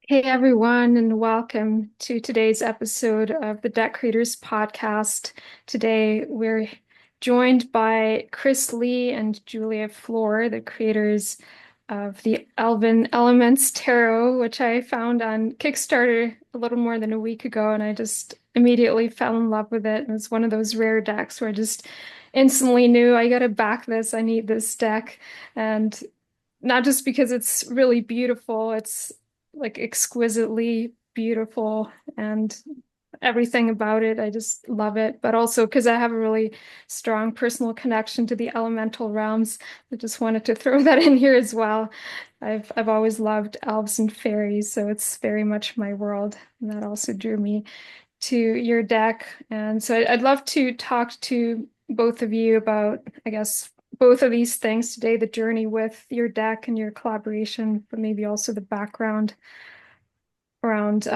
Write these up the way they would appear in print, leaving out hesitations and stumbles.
Hey everyone, and welcome to today's episode of the Deck Creators Podcast. Today we're joined by Chris Lee and Julia Flohr, the creators of the Elven Elements Tarot, which I found on Kickstarter a little more than a week ago, and I just immediately fell in love with it. It was one of those rare decks where I just instantly knew I gotta back this, I need this deck. And not just because it's really beautiful, it's like exquisitely beautiful and everything about it. I just love it. But also because I have a really strong personal connection to the elemental realms. I just wanted to throw that in here as well. I've always loved elves and fairies, so it's very much my world. And that also drew me to your deck. And so I'd love to talk to both of you about, I guess, both of these things today, the journey with your deck and your collaboration, but maybe also the background around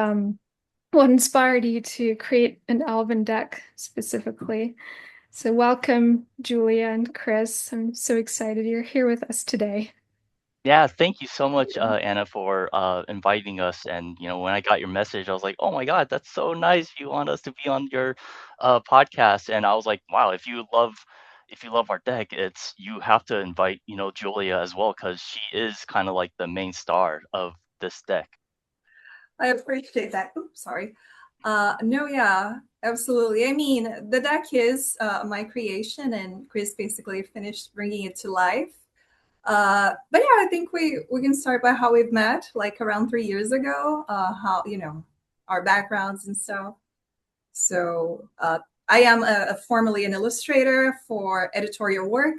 what inspired you to create an Elven deck specifically. So welcome, Julia and Chris. I'm so excited you're here with us today. Yeah, thank you so much, Anna, for inviting us. And when I got your message, I was like, "Oh my God, that's so nice! You want us to be on your podcast?" And I was like, "Wow, if you love our deck, it's you have to invite Julia as well because she is kind of like the main star of this deck." I appreciate that. Oops, sorry. No, yeah, absolutely. I mean, the deck is my creation, and Chris basically finished bringing it to life. But yeah, I think we can start by how we've met, like around 3 years ago. How our backgrounds and stuff. So I am formerly an illustrator for editorial work.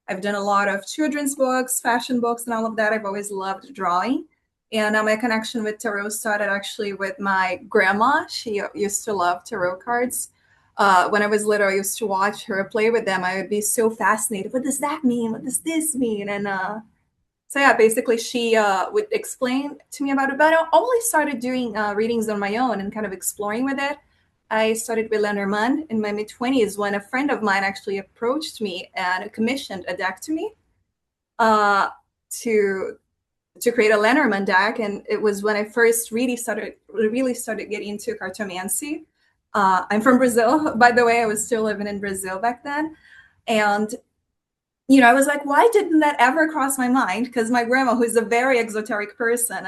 I've done a lot of children's books, fashion books, and all of that. I've always loved drawing. And my connection with tarot started actually with my grandma. She used to love tarot cards. When I was little, I used to watch her play with them. I would be so fascinated. What does that mean? What does this mean? And so yeah, basically she would explain to me about it. But I only started doing readings on my own and kind of exploring with it. I started with Lenormand in my mid-20s when a friend of mine actually approached me and commissioned a deck to me uh, to to create a Lenormand deck. And it was when I first really started getting into cartomancy. I'm from Brazil, by the way. I was still living in Brazil back then. And I was like, why didn't that ever cross my mind? Because my grandma, who's a very exoteric person,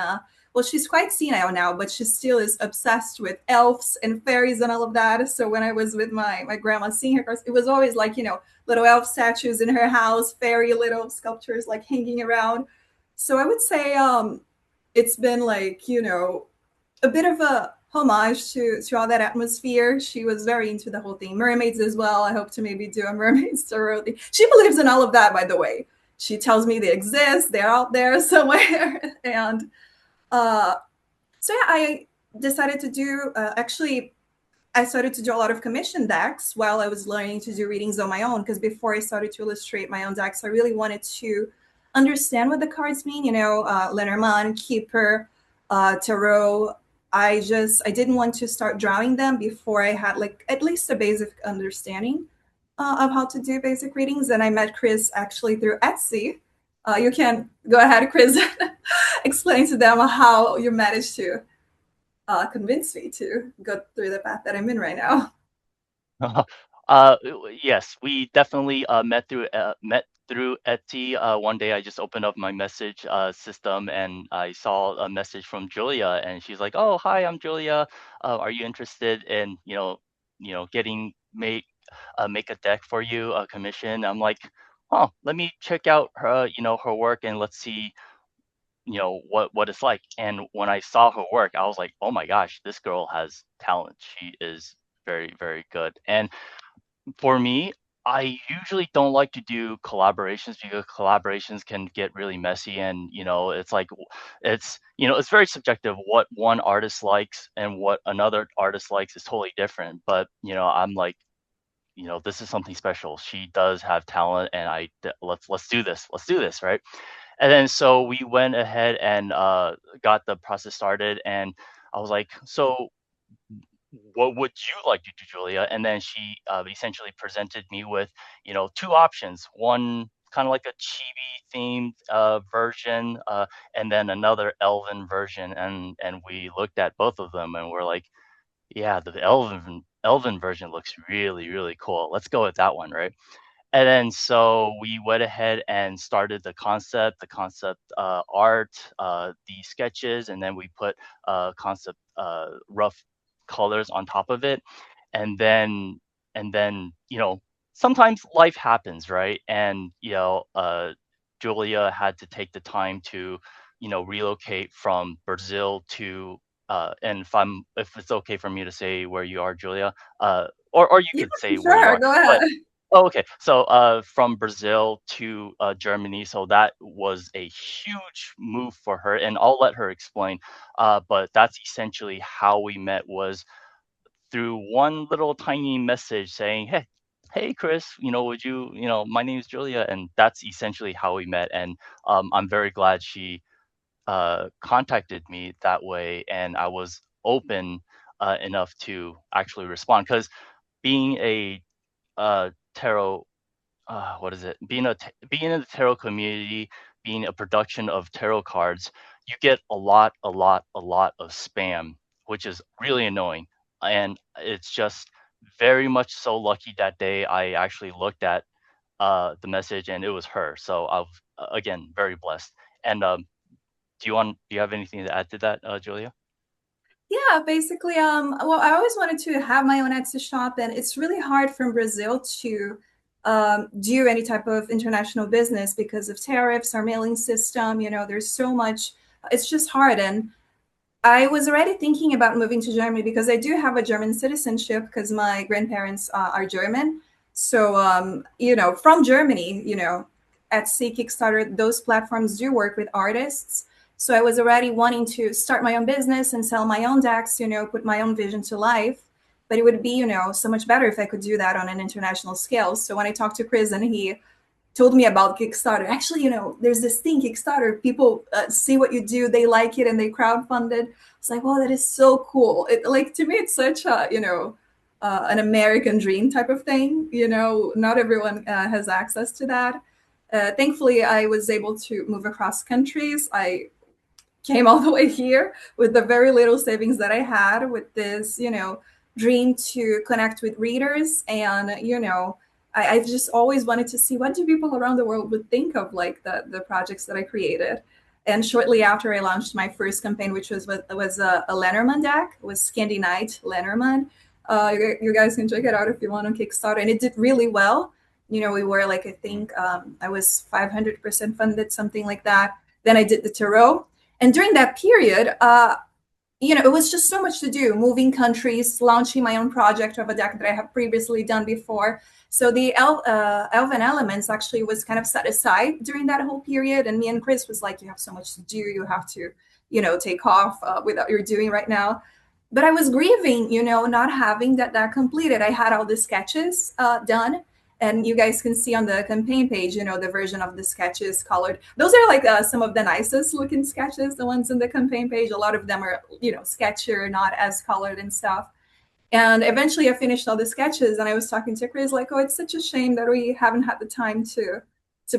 well, she's quite senile now, but she still is obsessed with elves and fairies and all of that. So when I was with my grandma seeing her, it was always like, little elf statues in her house, fairy little sculptures like hanging around. So I would say it's been like, a bit of a homage to all that atmosphere. She was very into the whole thing. Mermaids as well. I hope to maybe do a mermaids tarot thing. She believes in all of that, by the way. She tells me they exist. They're out there somewhere. And uh, so yeah, I decided to do actually. I started to do a lot of commission decks while I was learning to do readings on my own. Because before I started to illustrate my own decks, I really wanted to understand what the cards mean. Lenormand, Keeper, Tarot. I didn't want to start drawing them before I had like at least a basic understanding of how to do basic readings. And I met Chris actually through Etsy. You can go ahead, Chris, explain to them how you managed to convince me to go through the path that I'm in right now. Yes, we definitely met through Etsy. One day I just opened up my message system and I saw a message from Julia, and she's like, "Oh, hi, I'm Julia. Are you interested in getting make a deck for you, a commission?" I'm like, "Oh, let me check out her work and let's see." What it's like. And when I saw her work, I was like, oh my gosh, this girl has talent. She is very, very good. And for me, I usually don't like to do collaborations because collaborations can get really messy, and it's like it's very subjective. What one artist likes and what another artist likes is totally different. But I'm like, this is something special. She does have talent, and let's do this. Let's do this, right? And then so we went ahead and got the process started, and I was like, so what would you like to do, Julia? And then she essentially presented me with, two options. One kind of like a chibi themed version, and then another elven version, and we looked at both of them and we're like, yeah, the elven version looks really, really cool. Let's go with that one, right? And then so we went ahead and started the concept art, the sketches, and then we put concept rough colors on top of it. And then sometimes life happens, right? And Julia had to take the time to relocate from Brazil to and if it's okay for me to say where you are, Julia, or you Yeah, could say where you sure. are, Go but ahead. oh, okay. So, from Brazil to Germany, so that was a huge move for her, and I'll let her explain. But that's essentially how we met, was through one little tiny message saying, "Hey, Chris, my name is Julia," and that's essentially how we met. And I'm very glad she contacted me that way, and I was open enough to actually respond, because being a tarot what is it? Being in the tarot community, being a production of tarot cards, you get a lot of spam, which is really annoying. And it's just very much so lucky that day I actually looked at the message and it was her. So I was again very blessed. And do you have anything to add to that, Julia? Yeah, basically, well, I always wanted to have my own Etsy shop, and it's really hard from Brazil to do any type of international business because of tariffs, our mailing system. There's so much. It's just hard, and I was already thinking about moving to Germany because I do have a German citizenship because my grandparents are German. So, from Germany, Etsy, Kickstarter, those platforms do work with artists. So I was already wanting to start my own business and sell my own decks, put my own vision to life. But it would be, so much better if I could do that on an international scale. So when I talked to Chris and he told me about Kickstarter. Actually, there's this thing, Kickstarter. People see what you do, they like it, and they crowdfunded. It's like, wow, that is so cool. Like, to me, it's such a an American dream type of thing. Not everyone has access to that. Thankfully, I was able to move across countries. I came all the way here with the very little savings that I had, with this, dream to connect with readers. And, I just always wanted to see what do people around the world would think of like the projects that I created. And shortly after I launched my first campaign, which was a Lenormand deck, it was Scandi Knight Lenormand. You guys can check it out if you want on Kickstarter. And it did really well. We were like, I think I was 500% funded, something like that. Then I did the tarot. And during that period, it was just so much to do, moving countries, launching my own project of a deck that I have previously done before. So the Elven Elements actually was kind of set aside during that whole period. And me and Chris was like, you have so much to do. You have to, take off with what you're doing right now. But I was grieving, not having that completed. I had all the sketches done. And you guys can see on the campaign page, the version of the sketches colored. Those are like some of the nicest looking sketches, the ones in the campaign page. A lot of them are, sketchier, not as colored and stuff. And eventually I finished all the sketches, and I was talking to Chris like, oh, it's such a shame that we haven't had the time to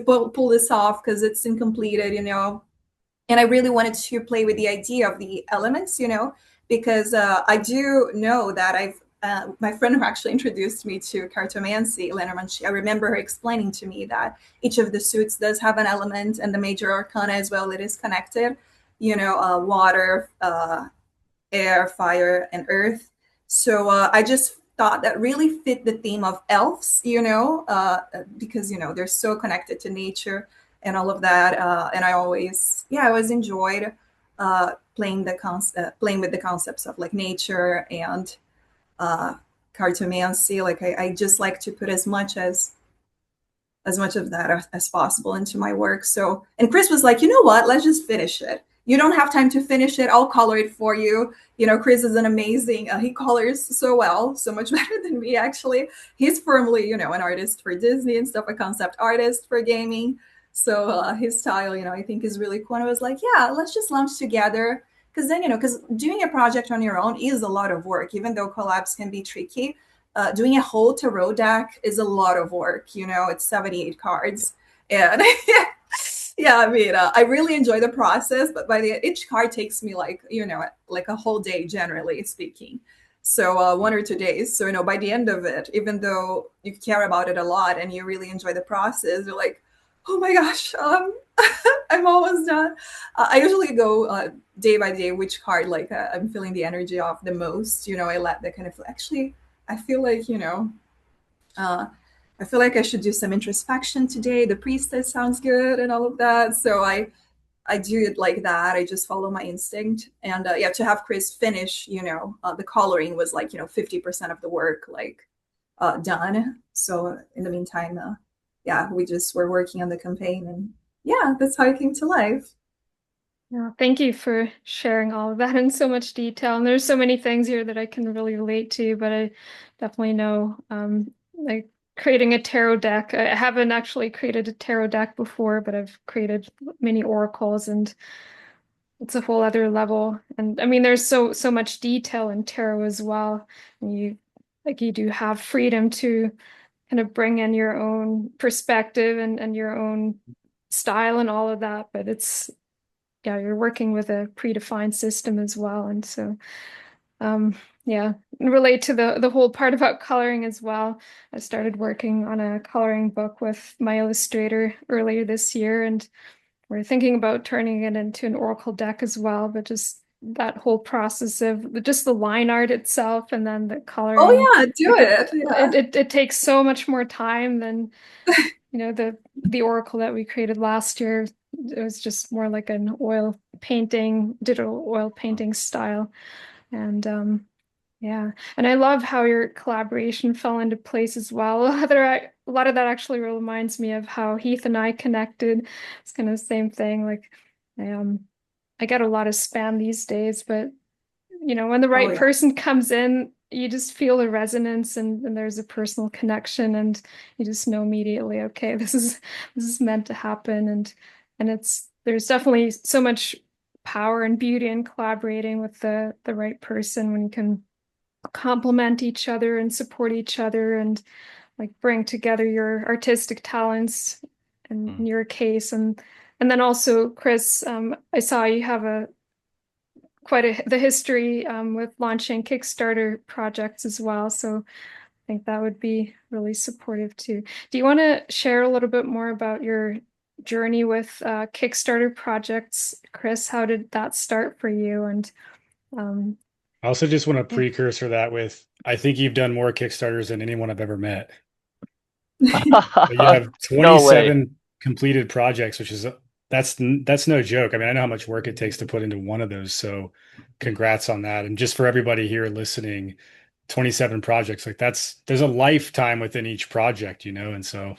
pull this off because it's incompleted, And I really wanted to play with the idea of the elements, because I do know that my friend who actually introduced me to cartomancy, Lenormand, I remember her explaining to me that each of the suits does have an element, and the major arcana as well, it is connected, water, air, fire, and earth. So I just thought that really fit the theme of elves, because, they're so connected to nature and all of that. And I always enjoyed playing with the concepts of like nature and cartomancy. Like I just like to put as much of that as possible into my work. So, and Chris was like, you know what, let's just finish it. You don't have time to finish it. I'll color it for you. Chris is an amazing, he colors so well, so much better than me, actually. He's firmly, an artist for Disney and stuff, a concept artist for gaming. So his style, I think is really cool. And I was like, yeah, let's just launch together. Because then, because doing a project on your own is a lot of work, even though collabs can be tricky. Doing a whole tarot deck is a lot of work. It's 78 cards. And yeah, I mean, I really enjoy the process, but by the each card takes me like, like a whole day, generally speaking. So 1 or 2 days. So, by the end of it, even though you care about it a lot and you really enjoy the process, you're like, oh my gosh, I'm almost done. I usually go day by day, which card like I'm feeling the energy of the most. I let that kind of actually. I feel like uh, I feel like I should do some introspection today. The priestess sounds good and all of that. So I do it like that. I just follow my instinct. And yeah, to have Chris finish, the coloring was like 50% of the work like done. So in the meantime, yeah, we just were working on the campaign, and yeah, that's how it came to life. Yeah, thank you for sharing all of that in so much detail. And there's so many things here that I can really relate to, but I definitely know like creating a tarot deck. I haven't actually created a tarot deck before, but I've created many oracles, and it's a whole other level. And I mean, there's so much detail in tarot as well. And you do have freedom to kind of bring in your own perspective and your own style and all of that, but yeah, you're working with a predefined system as well. And so, yeah, relate to the whole part about coloring as well. I started working on a coloring book with my illustrator earlier this year, and we're thinking about turning it into an oracle deck as well, but just that whole process of just the line art itself and then the Oh coloring, yeah, do like it. Yeah. it takes so much more time than the oracle that we created last year. It was just more like an oil painting, digital oil painting style. And yeah, and I love how your collaboration fell into place as well. A lot of that actually reminds me of how Heath and I connected. It's kind of the same thing. Like I get a lot of spam these days, but when the Oh right yeah. person comes in, you just feel the resonance, and there's a personal connection, and you just know immediately, okay, this is meant to happen. And there's definitely so much power and beauty in collaborating with the right person when you can complement each other and support each other and like bring together your artistic talents in your case. And then also, Chris, I saw you have the history with launching Kickstarter projects as well. So I think that would be really supportive too. Do you want to share a little bit more about your journey with Kickstarter projects, Chris? How did that start for you? And um, I also just want to yeah. precursor that with, I think you've done more Kickstarters than anyone I've ever met. You have No way. 27 completed projects, which is that's no joke. I mean, I know how much work it takes to put into one of those. So congrats on that. And just for everybody here listening, 27 projects, like there's a lifetime within each project, And so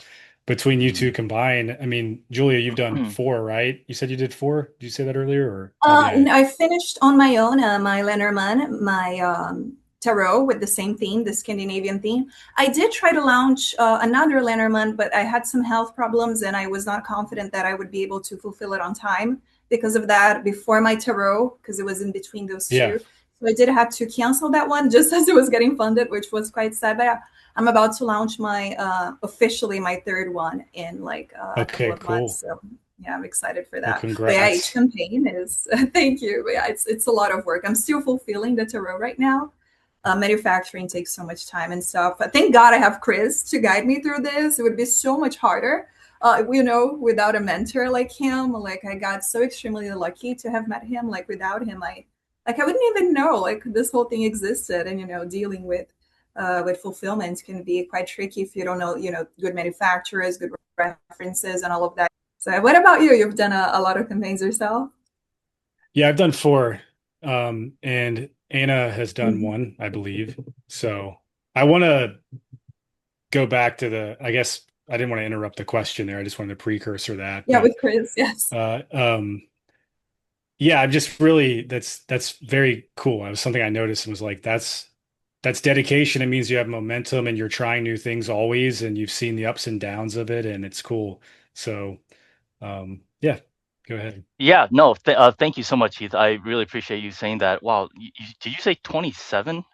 between you two combined, I mean, Julia, you've done 4, right? You said you did 4. Did you say that earlier, or maybe I finished on my own my Lenormand, my tarot with the same theme, the Scandinavian theme. I did try to launch another Lenormand, but I had some health problems and I was not confident that I would be able to fulfill it on time because of that before my tarot, because it was in between those Yeah. two. So I did have to cancel that one just as it was getting funded, which was quite sad. But I'm about to launch my officially my third one in like a couple Okay, of months. cool. So yeah, I'm excited for Well, that. But yeah, each congrats. campaign is thank you. But yeah, it's a lot of work. I'm still fulfilling the tarot right now. Manufacturing takes so much time and stuff. But thank God I have Chris to guide me through this. It would be so much harder, without a mentor like him. Like I got so extremely lucky to have met him. Like without him, I wouldn't even know like this whole thing existed. And dealing with fulfillment can be quite tricky if you don't know, good manufacturers, good references, and all of that. So, what about you? You've done a lot of campaigns yourself. Yeah, I've done 4. And Anna has done Mhm. 1, I believe. So I want to go back to I guess I didn't want to interrupt the question there. I just wanted to precursor that. Yeah, But with Chris, yes. yeah, I'm just really, that's very cool. It was something I noticed and was like, that's dedication. It means you have momentum and you're trying new things always, and you've seen the ups and downs of it, and it's cool. So yeah, go ahead. Yeah, no, thank you so much, Heath. I really appreciate you saying that. Wow, did you say 27?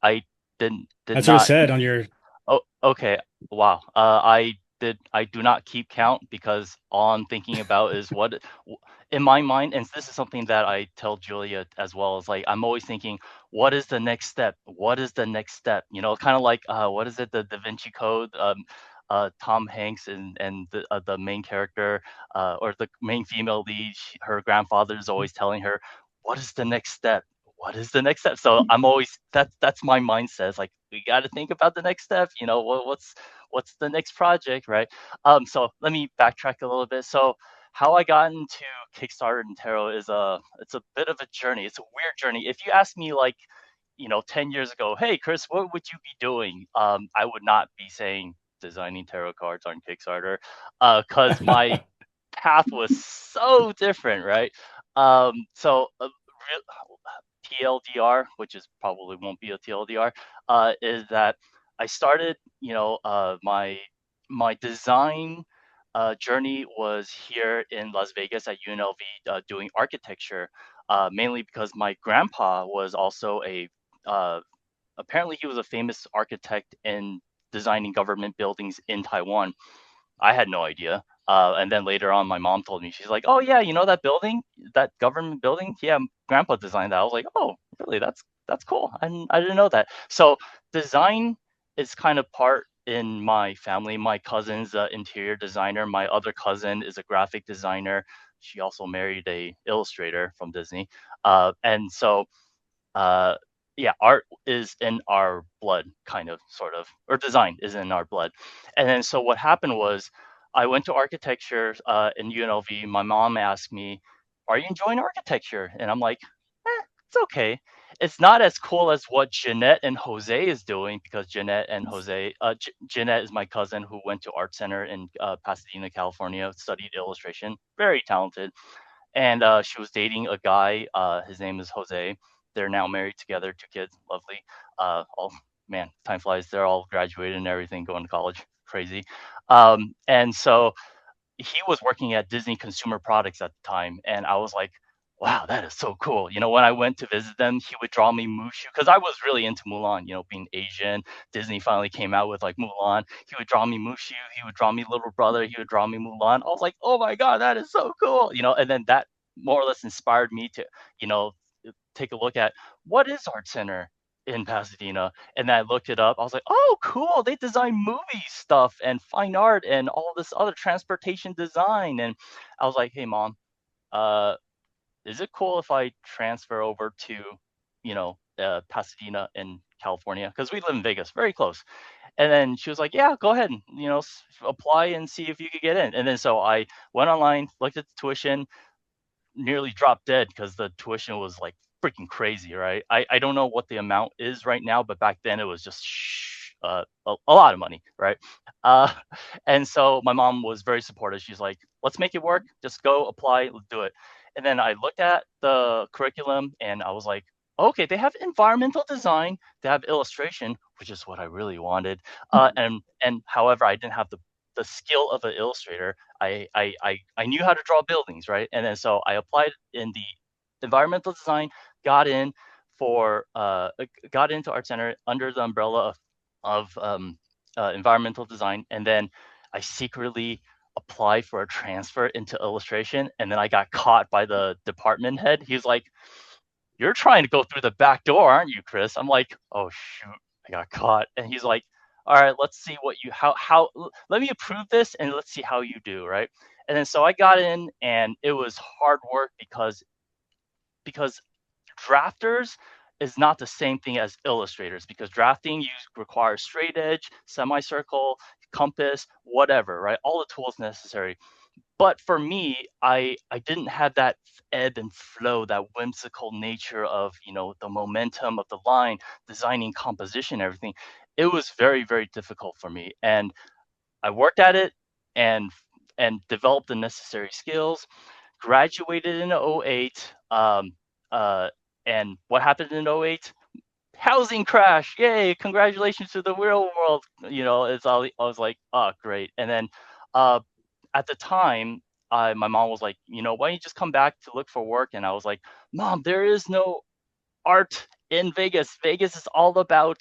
I did That's what it not. said on your. Oh, okay. Wow. I do not keep count, because all I'm thinking about is what in my mind, and this is something that I tell Julia as well, is like I'm always thinking, what is the next step? What is the next step? You know, kind of like what is it, the Da Vinci Code? Tom Hanks and the main character, or the main female lead, her grandfather is always telling her, what is the next step? What is the next step? So I'm always, that's my mindset. It's like, we got to think about the next step. You know, what's the next project, right? So let me backtrack a little bit. So how I got into Kickstarter and tarot is it's a bit of a journey. It's a weird journey. If you ask me, like, 10 years ago, hey Chris, what would you be doing? I would not be saying designing tarot cards on Kickstarter, because my path was so different, right? So TLDR, which is probably won't be a TLDR, is that I started, my design journey was here in Las Vegas at UNLV, doing architecture, mainly because my grandpa was also uh, apparently he was a famous architect in designing government buildings in Taiwan. I had no idea. And then later on, my mom told me, she's like, "Oh yeah, you know that building, that government building? Yeah, Grandpa designed that." I was like, "Oh, really? That's cool. I didn't know that." So design is kind of part in my family. My cousin's an interior designer. My other cousin is a graphic designer. She also married a illustrator from Disney. And so uh yeah, art is in our blood, kind of, sort of, or design is in our blood. And then so what happened was, I went to architecture in UNLV. My mom asked me, are you enjoying architecture? And I'm like, it's okay. It's not as cool as what Jeanette and Jose is doing, because Jeanette is my cousin who went to art center in Pasadena, California, studied illustration, very talented. And she was dating a guy. His name is Jose. They're now married together, 2 kids, lovely. Oh man, time flies. They're all graduated and everything, going to college, crazy. And so he was working at Disney Consumer Products at the time, and I was like, wow, that is so cool. When I went to visit them, he would draw me Mushu, because I was really into Mulan. Being Asian, Disney finally came out with like Mulan. He would draw me Mushu. He would draw me Little Brother. He would draw me Mulan. I was like, oh my god, that is so cool. And then that more or less inspired me to, you know, take a look at what is Art Center in Pasadena. And then I looked it up. I was like, oh, cool. They design movie stuff and fine art and all this other transportation design. And I was like, hey, mom, uh, is it cool if I transfer over to, Pasadena in California? Because we live in Vegas, very close. And then she was like, yeah, go ahead and, apply and see if you could get in. And then so I went online, looked at the tuition, nearly dropped dead because the tuition was like freaking crazy, right? I don't know what the amount is right now, but back then it was just a lot of money, right? Uh, and so my mom was very supportive. She's like, let's make it work. Just go apply, let's do it. And then I looked at the curriculum and I was like, okay, they have environmental design, they have illustration, which is what I really wanted. And however, I didn't have the skill of an illustrator. I knew how to draw buildings, right? And then so I applied in the environmental design, got in got into Art Center under the umbrella of environmental design, and then I secretly applied for a transfer into illustration, and then I got caught by the department head. He was like, "You're trying to go through the back door, aren't you, Chris?" I'm like, "Oh shoot, I got caught." And he's like, "All right, let's see what you how let me approve this and let's see how you do," right? And then so I got in, and it was hard work because drafters is not the same thing as illustrators, because drafting you require straight edge, semicircle, compass, whatever, right? All the tools necessary. But for me, I didn't have that ebb and flow, that whimsical nature of, the momentum of the line, designing composition, everything. It was very, very difficult for me. And I worked at it and developed the necessary skills, graduated in '08. And what happened in '08? Housing crash. Yay, congratulations to the real world. It's all, I was like, oh, great. And then uh, at the time, my mom was like, why don't you just come back to look for work? And I was like, Mom, there is no art in Vegas. Vegas is all about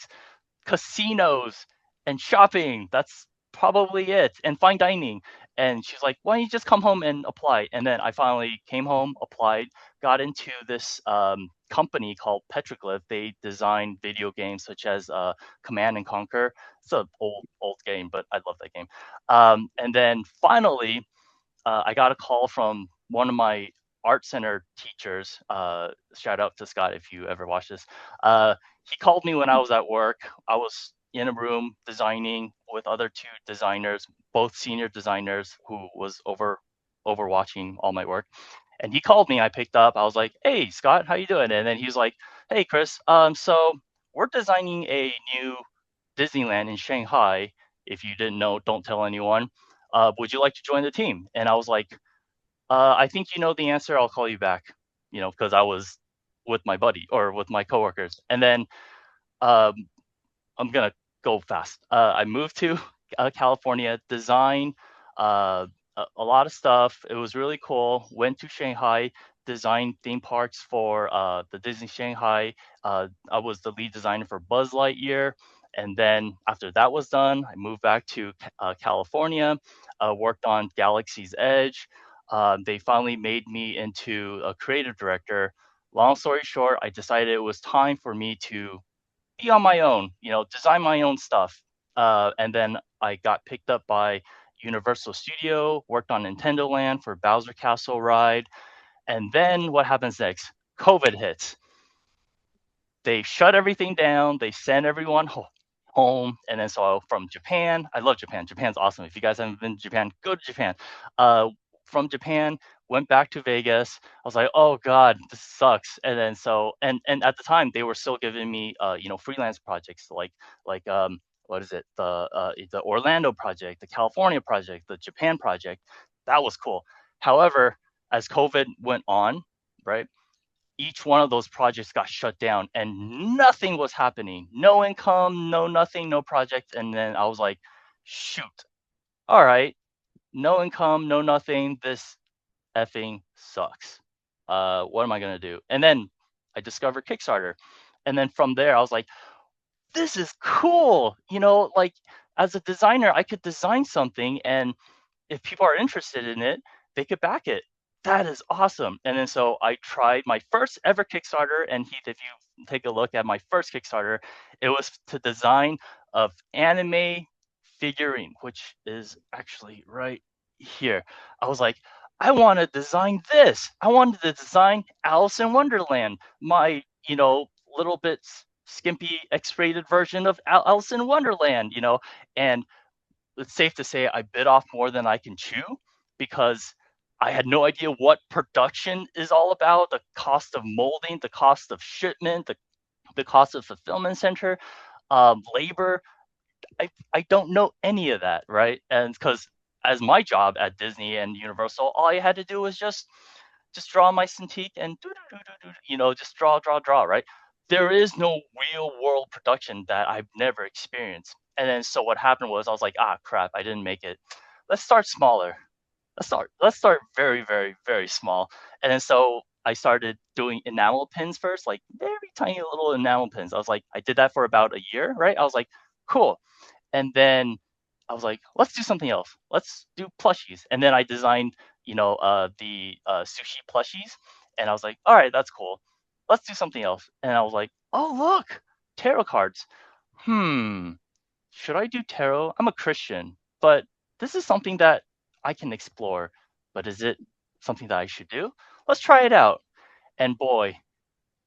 casinos and shopping. That's probably it. And fine dining. And she's like, why don't you just come home and apply? And then I finally came home, applied, got into this company called Petroglyph. They design video games such as Command and Conquer. It's an old game, but I love that game. And then finally, I got a call from one of my art center teachers. Shout out to Scott if you ever watch this. He called me when I was at work. I was in a room designing with other two designers, both senior designers who was overwatching all my work. And he called me. I picked up. I was like, "Hey, Scott, how you doing?" And then he was like, "Hey, Chris. So we're designing a new Disneyland in Shanghai. If you didn't know, don't tell anyone. Would you like to join the team?" And I was like, I think you know the answer. I'll call you back, because I was with my buddy or with my coworkers. And then um, I'm going to go fast. I moved to California, design a lot of stuff. It was really cool. Went to Shanghai, designed theme parks for the Disney Shanghai. I was the lead designer for Buzz Lightyear. And then after that was done, I moved back to California, worked on Galaxy's Edge. They finally made me into a creative director. Long story short, I decided it was time for me to be on my own, design my own stuff. And then I got picked up by Universal Studio, worked on Nintendo Land for Bowser Castle ride. And then what happens next? COVID hits. They shut everything down. They send everyone home. And then so from Japan, I love Japan. Japan's awesome. If you guys haven't been to Japan, go to Japan. From Japan, went back to Vegas. I was like, oh God, this sucks. And then and at the time they were still giving me freelance projects like what is it? The Orlando project, the California project, the Japan project. That was cool. However, as COVID went on, right? Each one of those projects got shut down and nothing was happening. No income, no nothing, no project. And then I was like, shoot, all right, no income, no nothing. This effing sucks. What am I going to do? And then I discovered Kickstarter. And then from there, I was like, this is cool. Like as a designer, I could design something and if people are interested in it, they could back it. That is awesome. And then so I tried my first ever Kickstarter. And Heath, if you take a look at my first Kickstarter, it was to design of anime figurine, which is actually right here. I was like, I want to design this. I wanted to design Alice in Wonderland, my, little bit skimpy X-rated version of Alice in Wonderland, and it's safe to say I bit off more than I can chew because I had no idea what production is all about, the cost of molding, the cost of shipment, the cost of fulfillment center, labor. I don't know any of that, right? And because as my job at Disney and Universal, all I had to do was just draw my Cintiq and just draw, right? There is no real world production that I've never experienced. And then so what happened was I was like, crap, I didn't make it. Let's start smaller. Let's start very, very, very small. And then so I started doing enamel pins first, like very tiny little enamel pins. I was like, I did that for about a year, right? I was like, cool. And then I was like, let's do something else. Let's do plushies. And then I designed, the sushi plushies. And I was like, all right, that's cool. Let's do something else. And I was like, oh, look, tarot cards. Should I do tarot? I'm a Christian, but this is something that I can explore. But is it something that I should do? Let's try it out. And boy,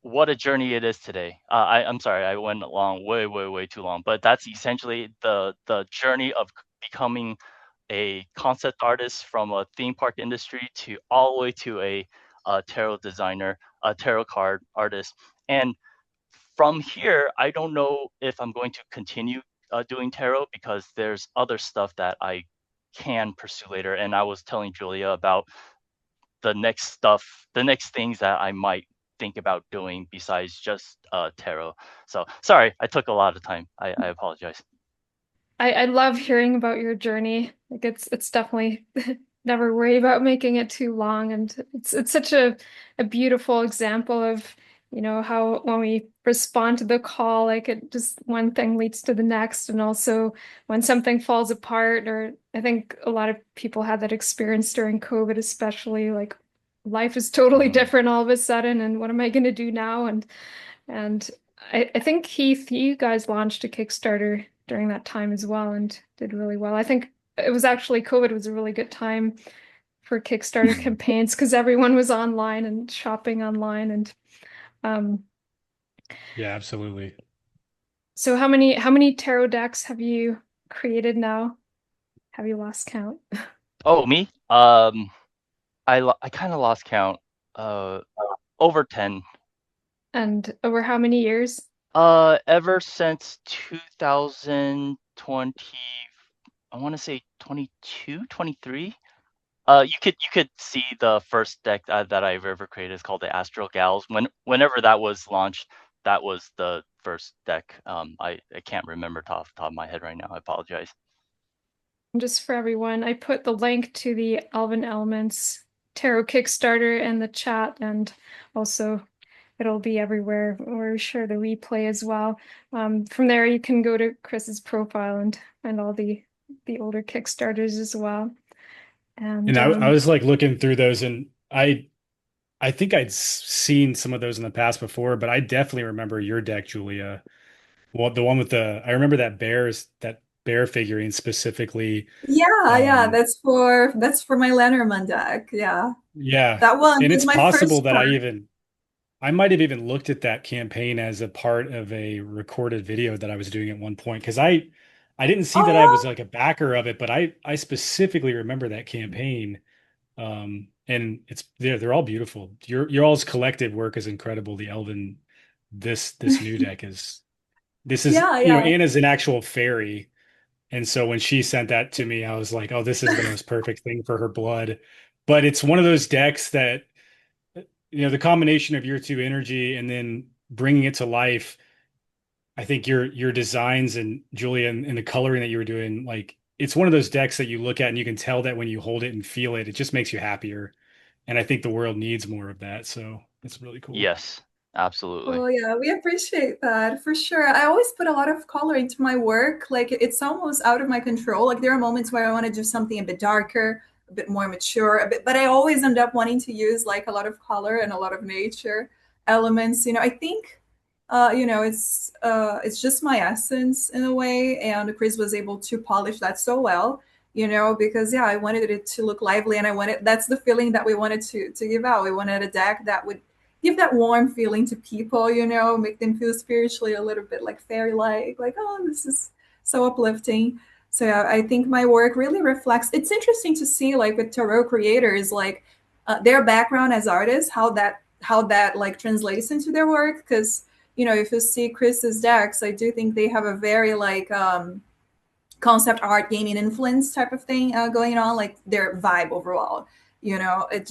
what a journey it is today. I'm sorry, I went along way too long, but that's essentially the journey of becoming a concept artist from a theme park industry to all the way to a tarot designer, a tarot card artist. And from here, I don't know if I'm going to continue doing tarot because there's other stuff that I can pursue later. And I was telling Julia about the next things that I might think about doing besides just tarot. So sorry, I took a lot of time. I apologize. I love hearing about your journey. Like it's definitely never worry about making it too long, and it's such a beautiful example of how when we respond to the call, like it just one thing leads to the next. And also when something falls apart, or I think a lot of people had that experience during COVID, especially like life is totally different all of a sudden. And what am I going to do now? And I think Heath, you guys launched a Kickstarter during that time as well and did really well. I think it was actually COVID was a really good time for Kickstarter campaigns because everyone was online and shopping online. And Yeah, absolutely. so how many tarot decks have you created now? Have you lost count? Oh, me? I kind of lost count. Over 10. And over how many years? Ever since 2020, I want to say 22, 23. You could see the first deck that I've ever created is called the Astral Gals. Whenever that was launched, that was the first deck. I can't remember off the top of my head right now. I apologize. Just for everyone, I put the link to the Elven Elements Tarot Kickstarter in the chat, and also it'll be everywhere. We'll share the replay as well. From there, you can go to Chris's profile and all the older Kickstarters as well. And I was like looking through those, and I think I'd seen some of those in the past before, but I definitely remember your deck, Julia. Well, the one with I remember that bear figurine specifically. Yeah, that's for my Lenormand deck. Yeah. Yeah. That one And was it's my possible first that one. I might have even looked at that campaign as a part of a recorded video that I was doing at one point because I didn't see that I was Oh like a backer of it, but I specifically remember that campaign. And they're all beautiful. Your all's collective work is incredible. The Elven this new deck is this is yeah, yeah. Anna's an actual fairy. And so when she sent that to me, I was like, oh, this is the most perfect thing for her blood. But it's one of those decks that, the combination of your two energy and then bringing it to life. I think your designs and Julia and the coloring that you were doing, like it's one of those decks that you look at and you can tell that when you hold it and feel it, it just makes you happier. And I think the world needs more of that. So it's really cool. Yes, absolutely. Oh yeah, we appreciate that for sure. I always put a lot of color into my work. Like it's almost out of my control. Like there are moments where I want to do something a bit darker, a bit more mature, but I always end up wanting to use like a lot of color and a lot of nature elements. I think it's just my essence in a way, and Chris was able to polish that so well. Because yeah, I wanted it to look lively, and that's the feeling that we wanted to give out. We wanted a deck that would give that warm feeling to people, make them feel spiritually a little bit like fairy-like, oh, this is so uplifting. So yeah, I think my work really reflects. It's interesting to see like with tarot creators, like their background as artists, how that like translates into their work. Because if you see Chris's decks, I do think they have a very like concept art gaming influence type of thing going on, like their vibe overall. It's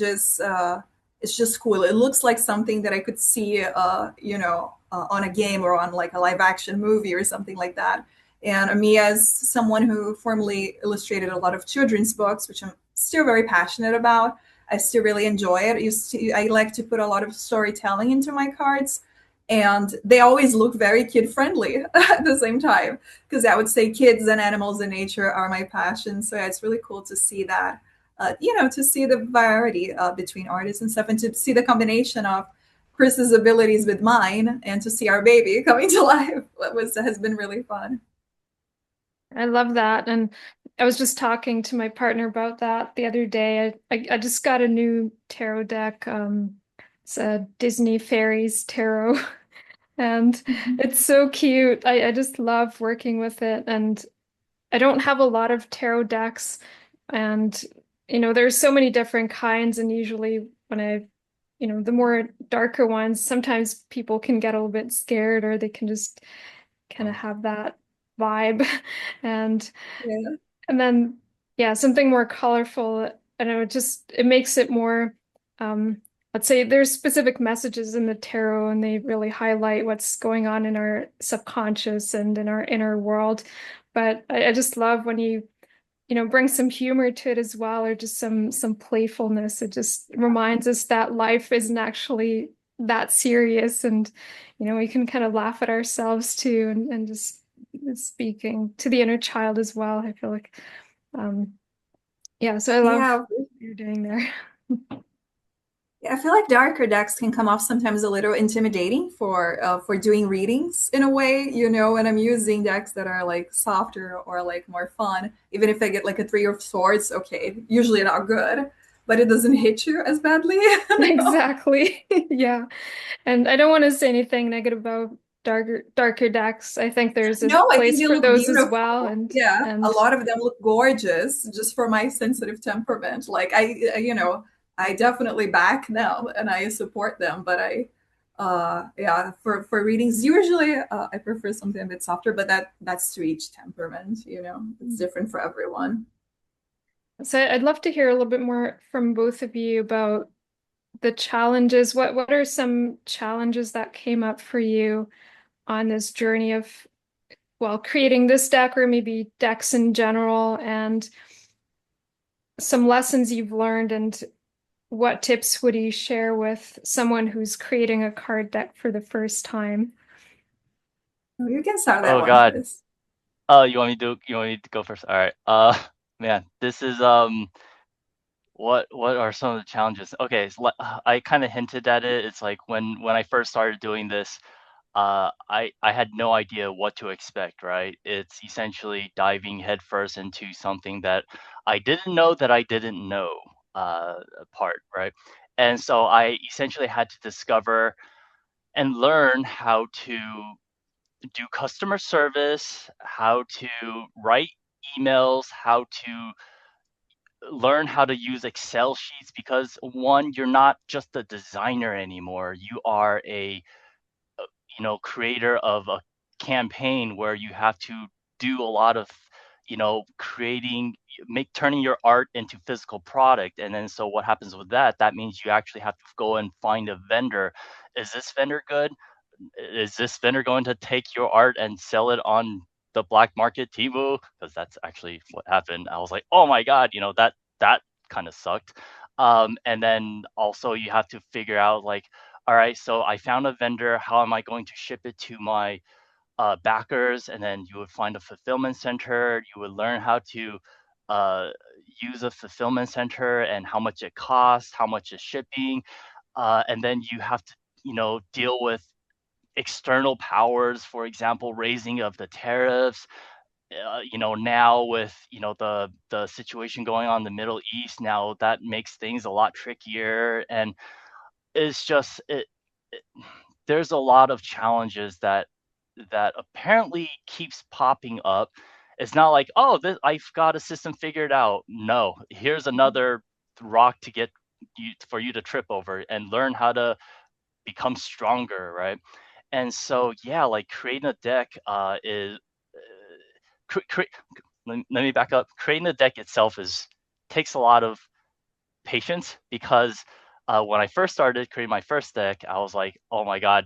just cool. It looks like something that I could see on a game or on like a live action movie or something like that. And me, as someone who formerly illustrated a lot of children's books, which I'm still very passionate about, I still really enjoy it. I like to put a lot of storytelling into my cards, and they always look very kid friendly at the same time, because I would say kids and animals and nature are my passion. So yeah, it's really cool to see that, to see the variety between artists and stuff, and to see the combination of Chris's abilities with mine, and to see our baby coming to life has been really fun. I love that. And I was just talking to my partner about that the other day. I just got a new tarot deck. It's a Disney Fairies tarot. And it's so cute. I just love working with it. And I don't have a lot of tarot decks. And, there's so many different kinds. And usually when the more darker ones, sometimes people can get a little bit scared, or they can just kind of have that vibe. And Yeah. and then yeah, something more colorful. I know it makes it more let's say there's specific messages in the tarot, and they really highlight what's going on in our subconscious and in our inner world. But I just love when you bring some humor to it as well, or just some playfulness. It just reminds us that life isn't actually that serious, and we can kind of laugh at ourselves too, and just speaking to the inner child as well. I feel like, yeah. So I love Yeah. what you're doing there. Yeah, I feel like darker decks can come off sometimes a little intimidating for doing readings in a way, when I'm using decks that are like softer or like more fun. Even if I get like a three of swords, okay, usually not good, but it doesn't hit you as badly. Exactly. Yeah. And I don't want to say anything negative about darker decks. I think there's a No, I think place they for look those as well. beautiful. And Yeah, a and lot of them look gorgeous just for my sensitive temperament. Like I definitely back them and I support them, but yeah, for readings, usually I prefer something a bit softer, but that's to each temperament, It's different for everyone. so I'd love to hear a little bit more from both of you about the challenges. What are some challenges that came up for you on this journey of, well, creating this deck or maybe decks in general, and some lessons you've learned, and what tips would you share with someone who's creating a card deck for the first time? You can start that Oh one, God. Chris. You want me to go first? All right. Man, this is what are some of the challenges? Okay, so I kind of hinted at it. It's like when I first started doing this, I had no idea what to expect, right? It's essentially diving headfirst into something that I didn't know that I didn't know, part, right? And so I essentially had to discover and learn how to do customer service, how to write emails, how to learn how to use Excel sheets, because one, you're not just a designer anymore. You are a creator of a campaign where you have to do a lot of creating, make turning your art into physical product. And then so what happens with that, that means you actually have to go and find a vendor. Is this vendor good? Is this vendor going to take your art and sell it on the black market, Temu? Because that's actually what happened. I was like, oh my god, that kind of sucked. And then also you have to figure out like, all right, so I found a vendor. How am I going to ship it to my backers? And then you would find a fulfillment center. You would learn how to uh, use a fulfillment center and how much it costs, how much is shipping, and then you have to deal with external powers, for example, raising of the tariffs. Now with the situation going on in the Middle East, now that makes things a lot trickier, and it's just it there's a lot of challenges that apparently keeps popping up. It's not like, oh, I've got a system figured out. No, here's another rock to get you for you to trip over and learn how to become stronger, right? And so yeah, like creating a deck is cre- cre- let me back up. Creating a deck itself is takes a lot of patience, because when I first started creating my first deck, I was like, oh my god.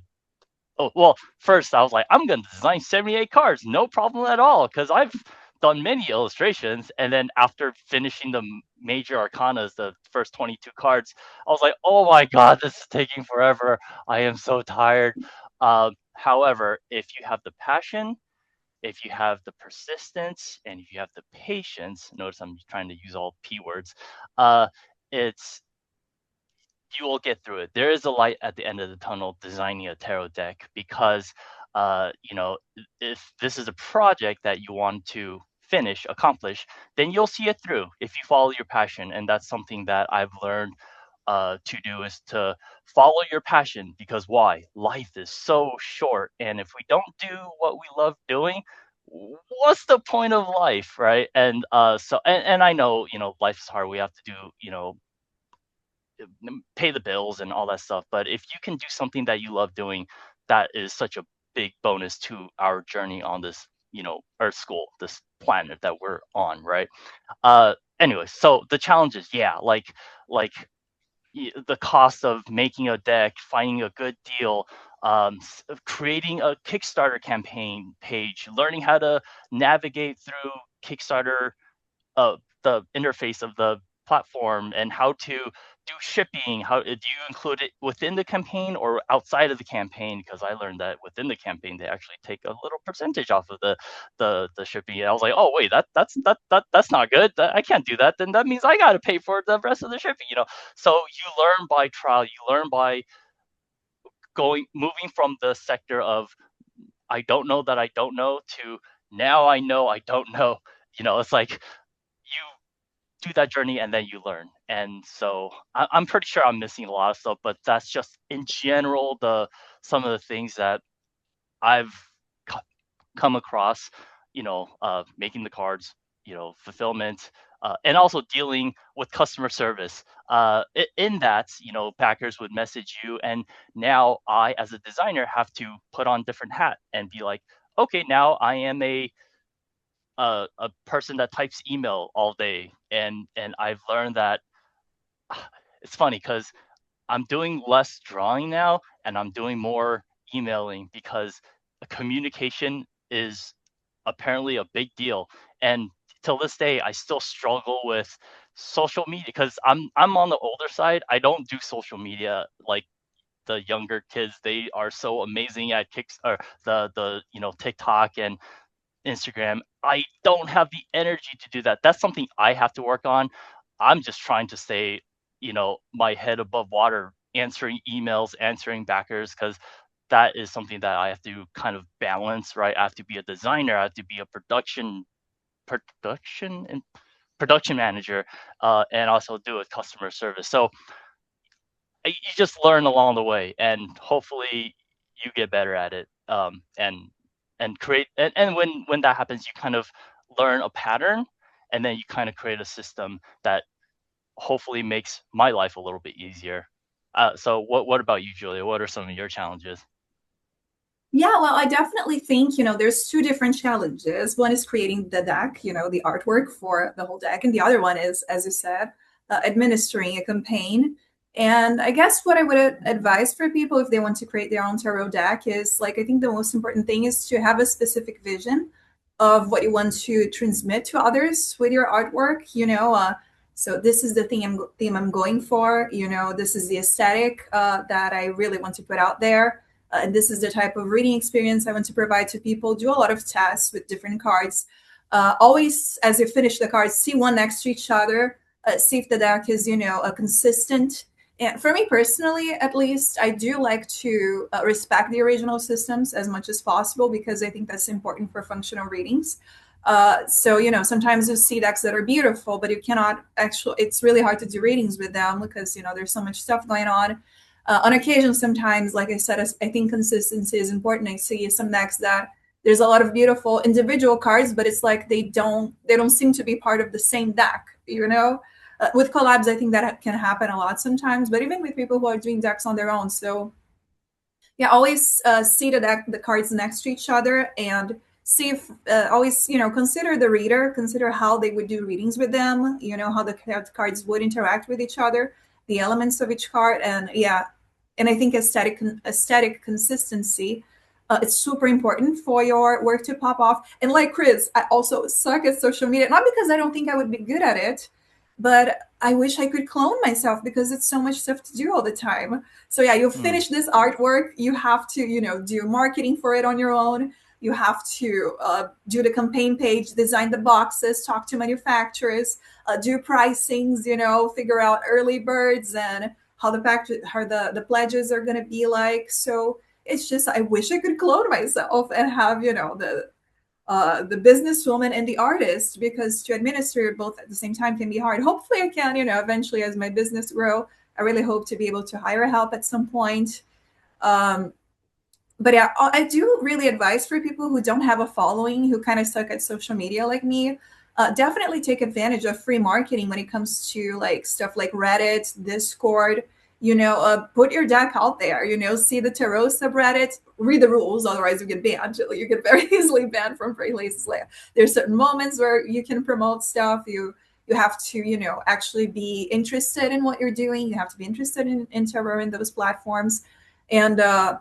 Oh, well, first I was like, I'm going to design 78 cards, no problem at all, because I've done many illustrations. And then after finishing the major arcanas, the first 22 cards, I was like, oh my god, this is taking forever. I am so tired. However, if you have the passion, if you have the persistence, and if you have the patience, notice I'm trying to use all P words, it's you will get through it. There is a light at the end of the tunnel designing a tarot deck, because if this is a project that you want to finish, accomplish, then you'll see it through if you follow your passion. And that's something that I've learned to do, is to follow your passion, because why? Life is so short, and if we don't do what we love doing, what's the point of life, right? And and I know life is hard. We have to do pay the bills and all that stuff. But if you can do something that you love doing, that is such a big bonus to our journey on this, Earth School, this planet that we're on, right? Anyway, so the challenges, yeah, like the cost of making a deck, finding a good deal, creating a Kickstarter campaign page, learning how to navigate through Kickstarter, the interface of the platform, and how to do shipping? How do you include it within the campaign or outside of the campaign? Because I learned that within the campaign they actually take a little percentage off of the shipping. And I was like, oh wait, that's not good. I can't do that. Then that means I got to pay for the rest of the shipping. So you learn by trial. You learn by moving from the sector of I don't know that I don't know to now I know I don't know. It's like you do that journey and then you learn. And so I'm pretty sure I'm missing a lot of stuff, but that's just in general some of the things that I've come across, making the cards, fulfillment, and also dealing with customer service. In that, backers would message you, and now I, as a designer, have to put on different hat and be like, okay, now I am a person that types email all day, and I've learned that it's funny because I'm doing less drawing now and I'm doing more emailing because communication is apparently a big deal. And till this day, I still struggle with social media because I'm on the older side. I don't do social media like the younger kids. They are so amazing at TikTok and Instagram. I don't have the energy to do that. That's something I have to work on. I'm just trying to stay, my head above water, answering emails, answering backers, because that is something that I have to kind of balance, right? I have to be a designer, I have to be a production manager, and also do a customer service. So you just learn along the way, and hopefully you get better at it. And create, and when that happens, you kind of learn a pattern, and then you kind of create a system that hopefully makes my life a little bit easier. So what about you, Julia? What are some of your challenges? Yeah, well, I definitely think, there's two different challenges. One is creating the deck, the artwork for the whole deck. And the other one is, as you said, administering a campaign. And I guess what I would advise for people if they want to create their own tarot deck is, like, I think the most important thing is to have a specific vision of what you want to transmit to others with your artwork. So this is the theme I'm going for. This is the aesthetic that I really want to put out there. And this is the type of reading experience I want to provide to people. Do a lot of tests with different cards. Always, as you finish the cards, see one next to each other. See if the deck is, a consistent. And for me personally, at least, I do like to respect the original systems as much as possible because I think that's important for functional readings. So, sometimes you see decks that are beautiful, but you cannot actually, it's really hard to do readings with them because, there's so much stuff going on. On occasion, sometimes, like I said, I think consistency is important. I see some decks that there's a lot of beautiful individual cards, but it's like they don't seem to be part of the same deck, With collabs, I think that can happen a lot sometimes, but even with people who are doing decks on their own. So yeah, always see the cards next to each other and see if always, consider the reader, consider how they would do readings with them, how the cards would interact with each other, the elements of each card. And yeah, and I think aesthetic consistency, it's super important for your work to pop off. And like Chris, I also suck at social media, not because I don't think I would be good at it, but I wish I could clone myself because it's so much stuff to do all the time. So yeah, you finish this artwork, you have to, do marketing for it on your own. You have to do the campaign page, design the boxes, talk to manufacturers, do pricings, figure out early birds and how the pledges are going to be like. So it's just, I wish I could clone myself and have, the businesswoman and the artist, because to administer both at the same time can be hard. Hopefully I can, eventually as my business grow, I really hope to be able to hire help at some point. But yeah, I do really advise for people who don't have a following, who kind of suck at social media like me, definitely take advantage of free marketing when it comes to like stuff like Reddit, Discord. Put your deck out there, see the tarot subreddit, read the rules, otherwise you get banned. You get very easily banned from free places. Like, there's certain moments where you can promote stuff. You have to, actually be interested in what you're doing. You have to be interested in tarot in those platforms. And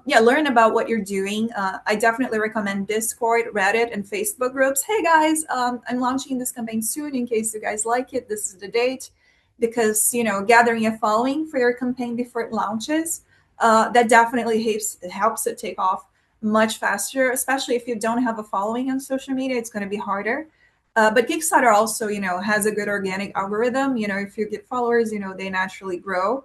learn about what you're doing. I definitely recommend Discord, Reddit, and Facebook groups. Hey guys, I'm launching this campaign soon. In case you guys like it, this is the date. because, you know, gathering a following for your campaign before it launches, that definitely helps it take off much faster, especially if you don't have a following on social media. It's going to be harder. But Kickstarter also, you know, has a good organic algorithm. You know, if you get followers, you know, they naturally grow.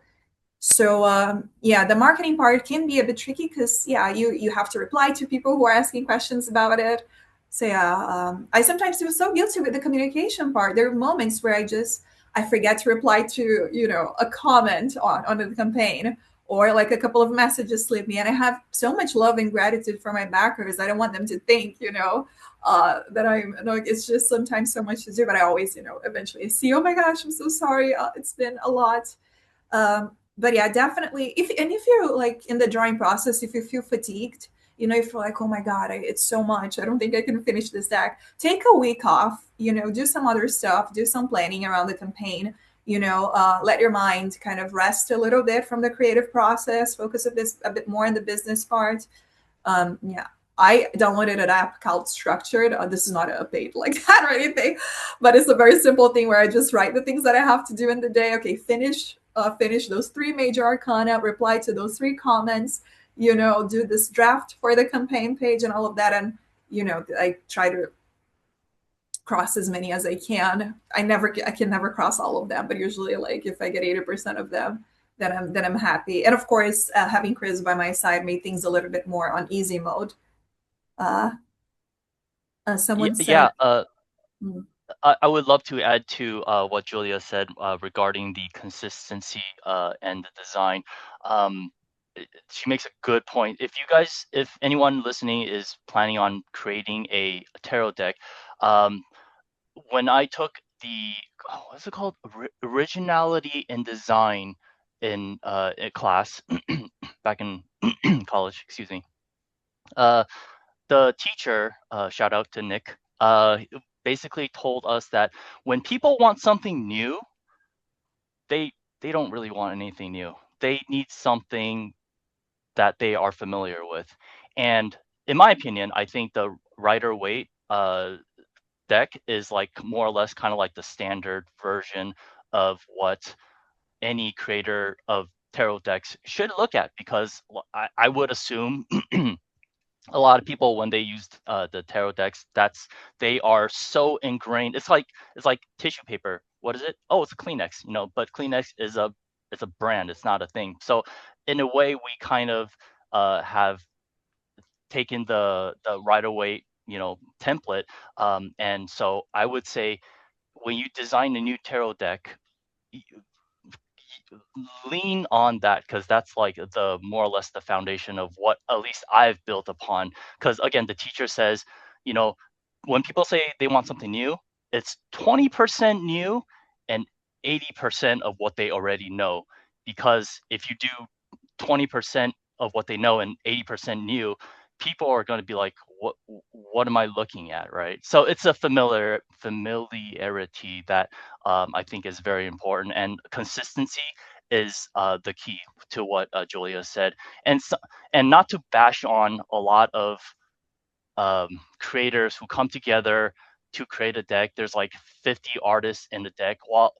So yeah, the marketing part can be a bit tricky because yeah, you have to reply to people who are asking questions about it. So yeah, I sometimes feel so guilty with the communication part. There are moments where I forget to reply to, you know, a comment on the campaign, or like a couple of messages slip me, and I have so much love and gratitude for my backers. I don't want them to think, you know, that I'm like, it's just sometimes so much to do, but I always, you know, eventually see, oh my gosh, I'm so sorry, it's been a lot. But yeah, definitely. If you're like in the drawing process, if you feel fatigued, you know, if you're like, oh my God, it's so much, I don't think I can finish this deck. Take a week off, you know, do some other stuff, do some planning around the campaign, you know, let your mind kind of rest a little bit from the creative process, focus a bit more on the business part. Yeah, I downloaded an app called Structured. This is not a paid like that or anything, but it's a very simple thing where I just write the things that I have to do in the day. Okay, finish those 3 major arcana, reply to those 3 comments, you know, do this draft for the campaign page and all of that. And, you know, I try to cross as many as I can. I can never cross all of them, but usually like if I get 80% of them, then I'm happy. And of course, having Chris by my side made things a little bit more on easy mode. Uh, someone said, Yeah. mm, I would love to add to what Julia said regarding the consistency and the design. Um, she makes a good point. If anyone listening is planning on creating a tarot deck, um, when I took the what's it called, Originality in Design in class back in college, excuse me. The teacher, shout out to Nick, basically told us that when people want something new, they they don't really want anything new. They need something that they are familiar with. And in my opinion, I think the Rider-Waite deck is like more or less kind of like the standard version of what any creator of tarot decks should look at, because I would assume a lot of people, when they used the tarot decks, they are so ingrained. It's like tissue paper. What is it? Oh, it's a Kleenex, you know. But Kleenex is it's a brand. It's not a thing. So in a way, we kind of have taken the Rider-Waite, you know, template. And so I would say when you design a new tarot deck, lean on that, because that's like the more or less the foundation of what at least I've built upon. Because again, the teacher says, you know, when people say they want something new, it's 20% new and 80% of what they already know. Because if you do 20% of what they know and 80% new, people are going to be like, what am I looking at, right? So it's a familiarity that I think is very important, and consistency is the key to what Julia said. And not to bash on a lot of creators who come together to create a deck. There's like 50 artists in the deck. While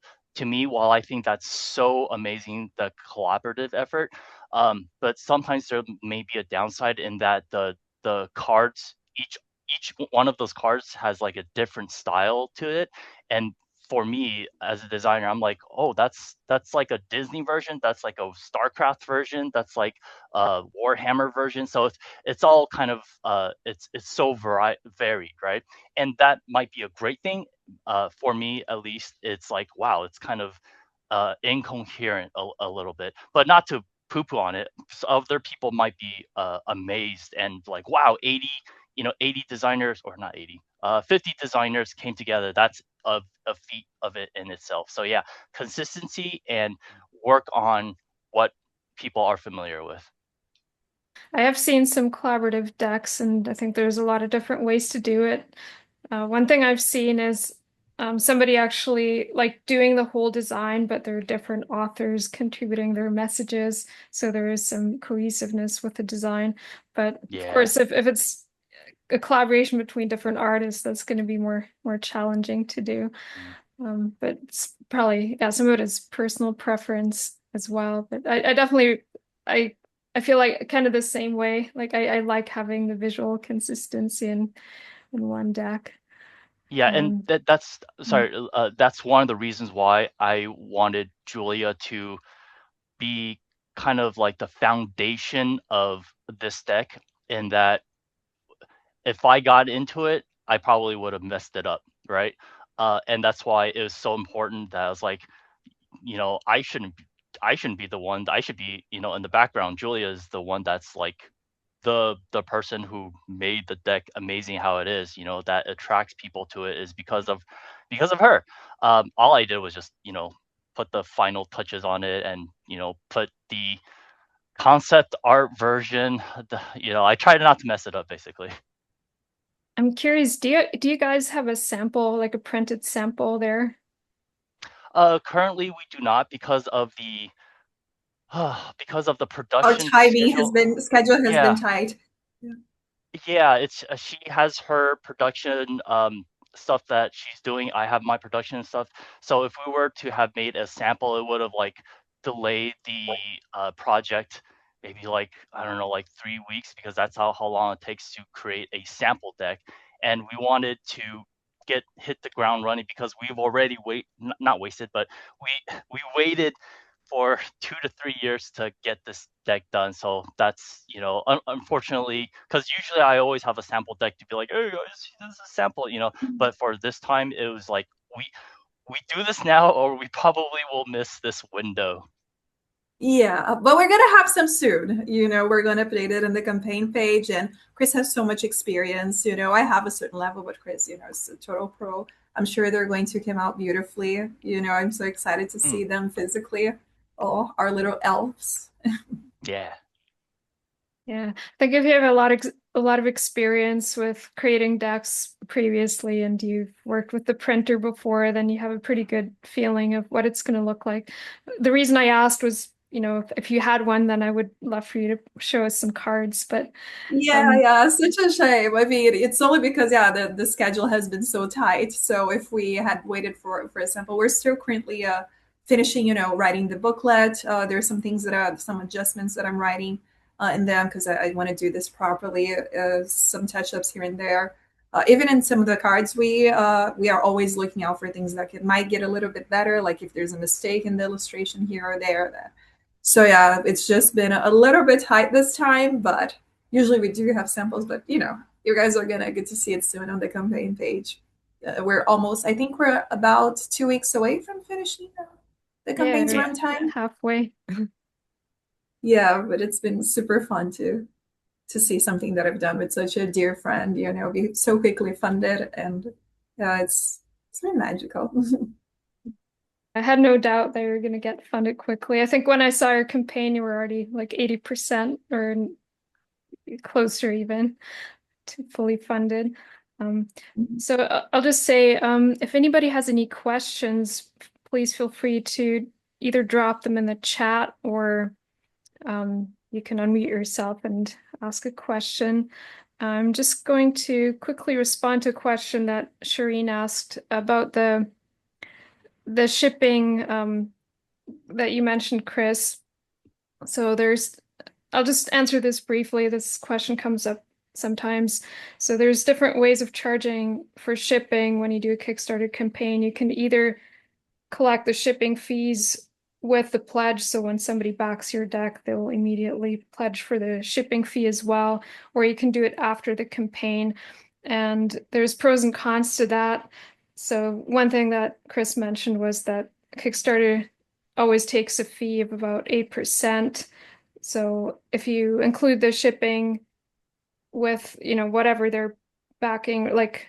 I think that's so amazing, the collaborative effort, but sometimes there may be a downside in that the cards, each one of those cards has like a different style to it. And for me as a designer, I'm like, oh, that's like a Disney version, that's like a StarCraft version, that's like a Warhammer version. So it's all kind of it's so varied, right? And that might be a great thing. For me at least, it's like, wow, it's kind of incoherent a little bit, but not to poo poo on it. So other people might be amazed and like, wow, 80 designers, or not 80, 50 designers came together. That's a feat of it in itself. So yeah, consistency and work on what people are familiar with. I have seen some collaborative decks, and I think there's a lot of different ways to do it. One thing I've seen is somebody actually like doing the whole design, but there are different authors contributing their messages, so there is some cohesiveness with the design. But of Yeah. course, if it's a collaboration between different artists, that's going to be more challenging to do. But it's probably, yeah, some of it is personal preference as well. But I definitely, I feel like kind of the same way. Like I like having the visual consistency in one deck. Yeah, and Um, that's sorry, that's one of the reasons why I wanted Julia to be kind of like the foundation of this deck, in that if I got into it, I probably would have messed it up, right? And that's why it was so important that I was like, I shouldn't be the one. I should be, in the background. Julia is the one that's like the person who made the deck amazing how it is. That attracts people to it is because of her. All I did was just put the final touches on it, and put the concept art version. I tried not to mess it up, basically. I'm curious, do you guys have a sample, like a printed sample there? Currently we do not, because of the because of the Our production timing has schedule. been schedule has been Yeah. tight. Yeah. Yeah, it's she has her production stuff that she's doing. I have my production stuff. So if we were to have made a sample, it would have like delayed the project maybe, like, I don't know, like 3 weeks, because that's how long it takes to create a sample deck. And we wanted to hit the ground running, because we've already not wasted, but we waited for 2 to 3 years to get this deck done. So that's, unfortunately, because usually I always have a sample deck to be like, hey guys, this is a sample. But for this time, it was like, we do this now, or we probably will miss this window. Yeah, but we're gonna have some soon. We're gonna update it in the campaign page, and Chris has so much experience. I have a certain level, but Chris, is a total pro. I'm sure they're going to come out beautifully. I'm so excited to Mm, see them physically. Oh, our little elves. yeah. Yeah, I think if you have a lot of experience with creating decks previously, and you've worked with the printer before, then you have a pretty good feeling of what it's going to look like. The reason I asked was, if you had one, then I would love for you to show us some cards. But Yeah, um, yeah, such a shame. I mean, it's only because yeah, the schedule has been so tight. So if we had waited for a sample, we're still currently finishing, writing the booklet. There's some things that are some adjustments that I'm writing in them because I want to do this properly. Some touch-ups here and there. Even in some of the cards, we are always looking out for things that might get a little bit better, like if there's a mistake in the illustration here or there. So yeah, it's just been a little bit tight this time, but usually we do have samples, but you guys are gonna get to see it soon on the campaign page. I think we're about 2 weeks away from finishing the yeah, campaign's we're runtime. halfway. Yeah, but it's been super fun to see something that I've done with such a dear friend, be so quickly funded, and yeah, it's been magical. I had no doubt they were going to get funded quickly. I think when I saw your campaign, you were already like 80% or closer even to fully funded. So I'll just say, if anybody has any questions, please feel free to either drop them in the chat, or you can unmute yourself and ask a question. I'm just going to quickly respond to a question that Shireen asked about the shipping that you mentioned, Chris. So I'll just answer this briefly. This question comes up sometimes. So there's different ways of charging for shipping when you do a Kickstarter campaign. You can either collect the shipping fees with the pledge. So when somebody backs your deck, they'll immediately pledge for the shipping fee as well, or you can do it after the campaign. And there's pros and cons to that. So one thing that Chris mentioned was that Kickstarter always takes a fee of about 8%. So if you include the shipping with, whatever they're backing, like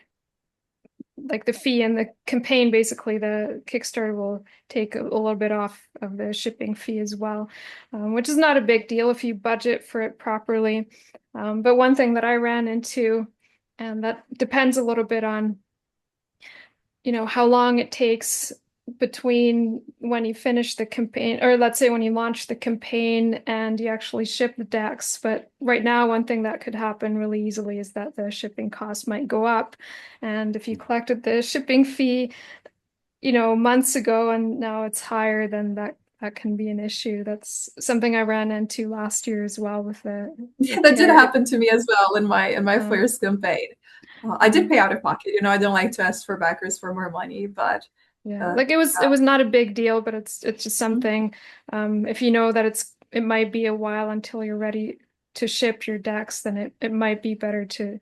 the fee and the campaign, basically the Kickstarter will take a little bit off of the shipping fee as well, which is not a big deal if you budget for it properly. But one thing that I ran into, and that depends a little bit on, how long it takes between when you finish the campaign, or let's say when you launch the campaign and you actually ship the decks. But right now, one thing that could happen really easily is that the shipping cost might go up. And if you collected the shipping fee months ago and now it's higher, then that can be an issue. That's something I ran into last year as well with the That did happen to me as well in my first campaign. I did pay out of pocket. I don't like to ask for backers for more money, but it was not a big deal, but it's just something. If you know that it might be a while until you're ready to ship your decks, then it might be better to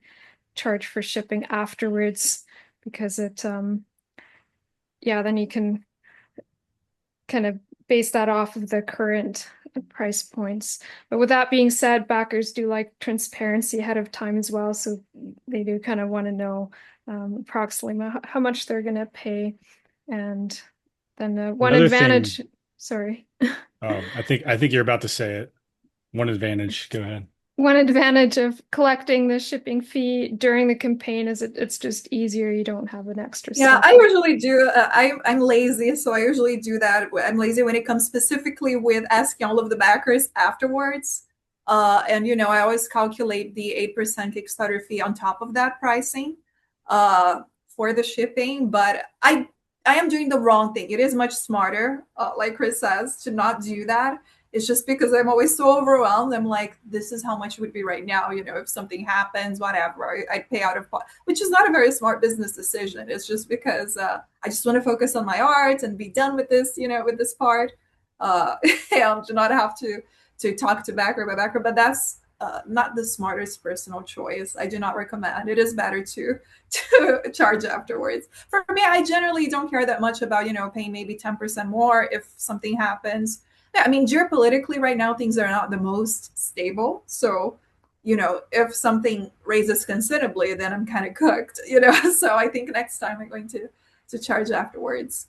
charge for shipping afterwards, because then you can kind of base that off of the current price points. But with that being said, backers do like transparency ahead of time as well, so they do kind of want to know approximately how much they're going to pay. And then one advantage. Sorry. I think you're about to say it. One advantage. Go ahead. One advantage of collecting the shipping fee during the campaign is it's just easier. You don't have an extra step. I usually do. I'm lazy, so I usually do that. I'm lazy when it comes specifically with asking all of the backers afterwards. And I always calculate the 8% Kickstarter fee on top of that pricing for the shipping. But I am doing the wrong thing. It is much smarter, like Chris says, to not do that. It's just because I'm always so overwhelmed. I'm like, this is how much it would be right now. If something happens, whatever, I'd pay out of pocket, which is not a very smart business decision. It's just because I just want to focus on my art and be done with this, with this part. And to not have to talk to backer by backer. But that's not the smartest personal choice. I do not recommend. It is better to charge afterwards. For me, I generally don't care that much about, paying maybe 10% more if something happens. I mean, geopolitically right now, things are not the most stable. So, if something raises considerably, then I'm kind of cooked, So I think next time I'm going to charge afterwards.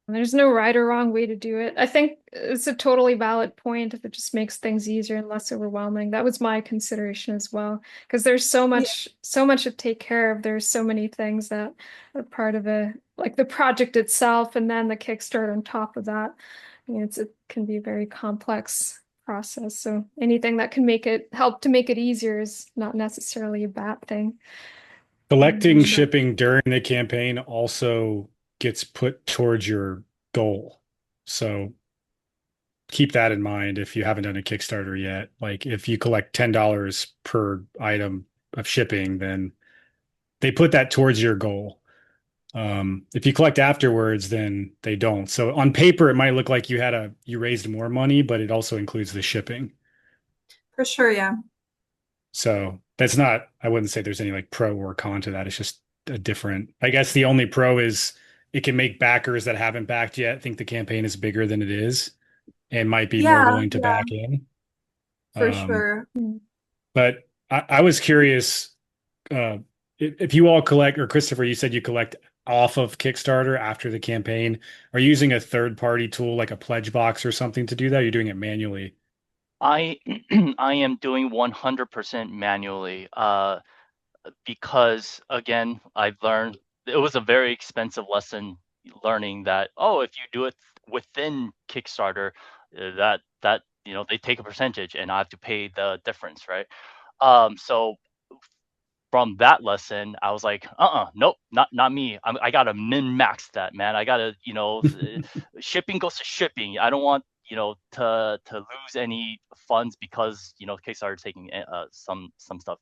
There's no right or wrong way to do it. I think it's a totally valid point if it just makes things easier and less overwhelming. That was my consideration as well, because there's so much to take care of. There's so many things that are part of like the project itself, and then the Kickstarter on top of that. It can be a very complex process. So anything that can help to make it easier is not necessarily a bad thing. Collecting shipping during the campaign also gets put towards your goal. So keep that in mind if you haven't done a Kickstarter yet. Like if you collect $10 per item of shipping, then they put that towards your goal. If you collect afterwards, then they don't. So on paper, it might look like you raised more money, but it also includes the shipping. For sure, yeah. So I wouldn't say there's any like pro or con to that. It's just a different, I guess the only pro is it can make backers that haven't backed yet think the campaign is bigger than it is and might be more willing to back in. For sure. But I was curious, if you all collect, or Christopher, you said you collect off of Kickstarter after the campaign. Are you using a third-party tool like a pledge box or something to do that? Or are you doing it manually? I am doing 100% manually because again, I've learned it was a very expensive lesson learning that if you do it within Kickstarter, that they take a percentage and I have to pay the difference, right? So from that lesson, I was like, nope, not me. I gotta min-max that, man. I gotta, shipping goes to shipping. I don't want, to lose any funds because, Kickstarter taking some stuff.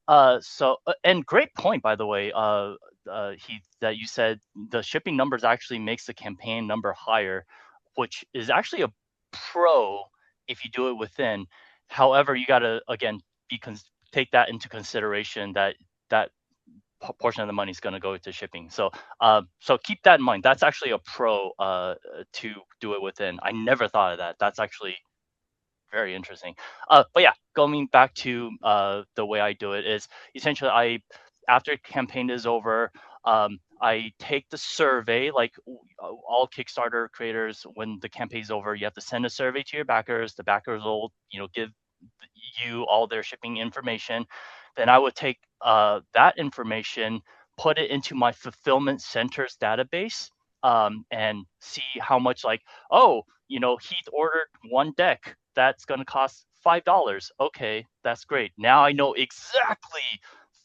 And great point, by the way, Heath, that you said the shipping numbers actually makes the campaign number higher, which is actually a pro if you do it within. However, you gotta again take that into consideration that portion of the money is going to go to shipping. So keep that in mind. That's actually a pro to do it within. I never thought of that. That's actually very interesting. But yeah, going back to the way I do it is essentially after campaign is over, I take the survey, like all Kickstarter creators, when the campaign is over, you have to send a survey to your backers. The backers will, give you all their shipping information. Then I would take that information, put it into my fulfillment centers database, and see how much Heath ordered one deck. That's going to cost $5. Okay, that's great. Now I know exactly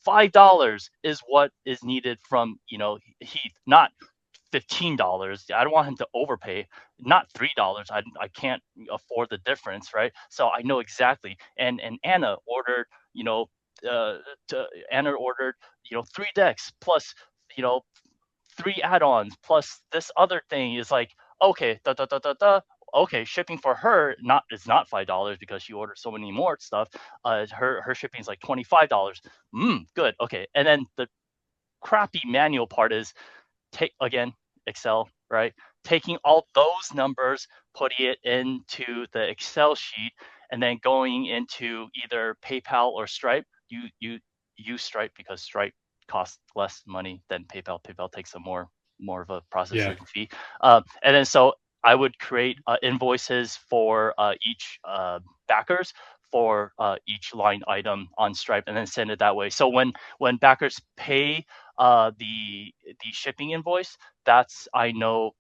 $5 is what is needed from, Heath, not $15. I don't want him to overpay. Not $3. I can't afford the difference, right? So I know exactly. And Anna ordered, uh, Anna ordered, 3 decks plus, you know, 3 add-ons plus this other thing is like, okay, da da da da da. Okay, shipping for her is not $5 because she ordered so many more stuff. Her shipping is like $25. Good. Okay, and then the crappy manual part is take again Excel, right? Taking all those numbers, putting it into the Excel sheet, and then going into either PayPal or Stripe. You use Stripe because Stripe costs less money than PayPal. PayPal takes a more of a Yeah. processing fee, and then so I would create invoices for each backers for each line item on Stripe, and then send it that way. So when backers pay the shipping invoice, that's I know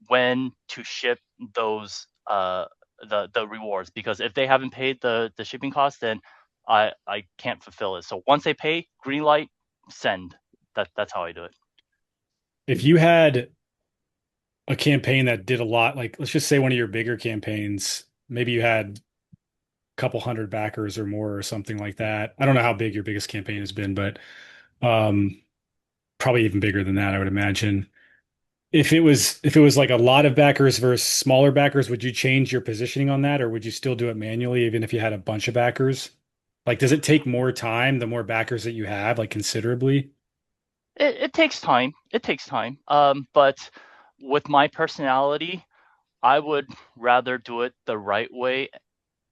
when to ship those the rewards, because if they haven't paid the shipping cost, then I can't fulfill it. So once they pay, green light, send. That's how I do it. If you had a campaign that did a lot, like let's just say one of your bigger campaigns, maybe you had a couple hundred backers or more or something like that. I don't know how big your biggest campaign has been, but um, probably even bigger than that, I would imagine. If it was like a lot of backers versus smaller backers, would you change your positioning on that, or would you still do it manually even if you had a bunch of backers? Like, does it take more time the more backers that you have, like considerably? It takes time. It takes time. But with my personality, I would rather do it the right way,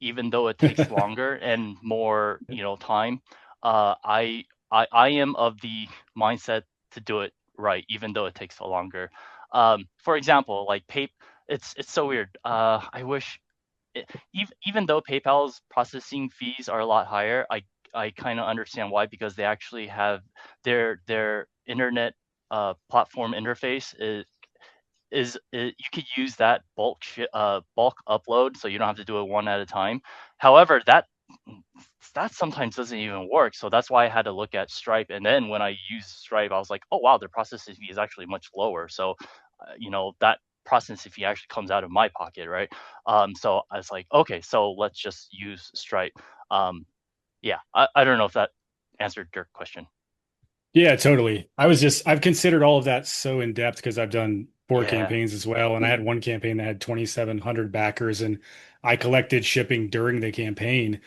even though it takes longer and more, time. I am of the mindset to do it right, even though it takes so longer. For example, like it's so weird. I wish even though PayPal's processing fees are a lot higher, I kind of understand why, because they actually have their internet platform interface you could use that bulk upload, so you don't have to do it one at a time. However, that sometimes doesn't even work. So that's why I had to look at Stripe. And then when I used Stripe, I was like, oh wow, their processing fee is actually much lower. So that processing fee actually comes out of my pocket, right? So I was like, okay, so let's just use Stripe. Yeah, I don't know if that answered your question. Yeah, totally. I've considered all of that so in depth because I've done 4 campaigns as well. And I had one campaign that had 2,700 backers, and I collected shipping during the campaign.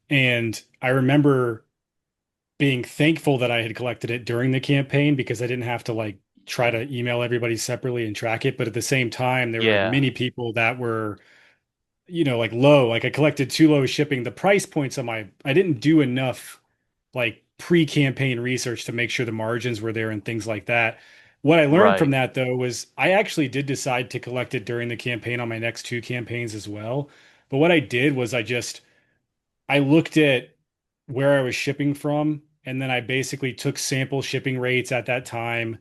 And I remember being thankful that I had collected it during the campaign because I didn't have to like try to email everybody separately and track it. But at the same time, there were Yeah, many people that were, like low. Like I collected too low shipping. The price points on I didn't do enough like pre-campaign research to make sure the margins were there and things like that. What I learned from right. that though was I actually did decide to collect it during the campaign on my next 2 campaigns as well. But what I did was I looked at where I was shipping from, and then I basically took sample shipping rates at that time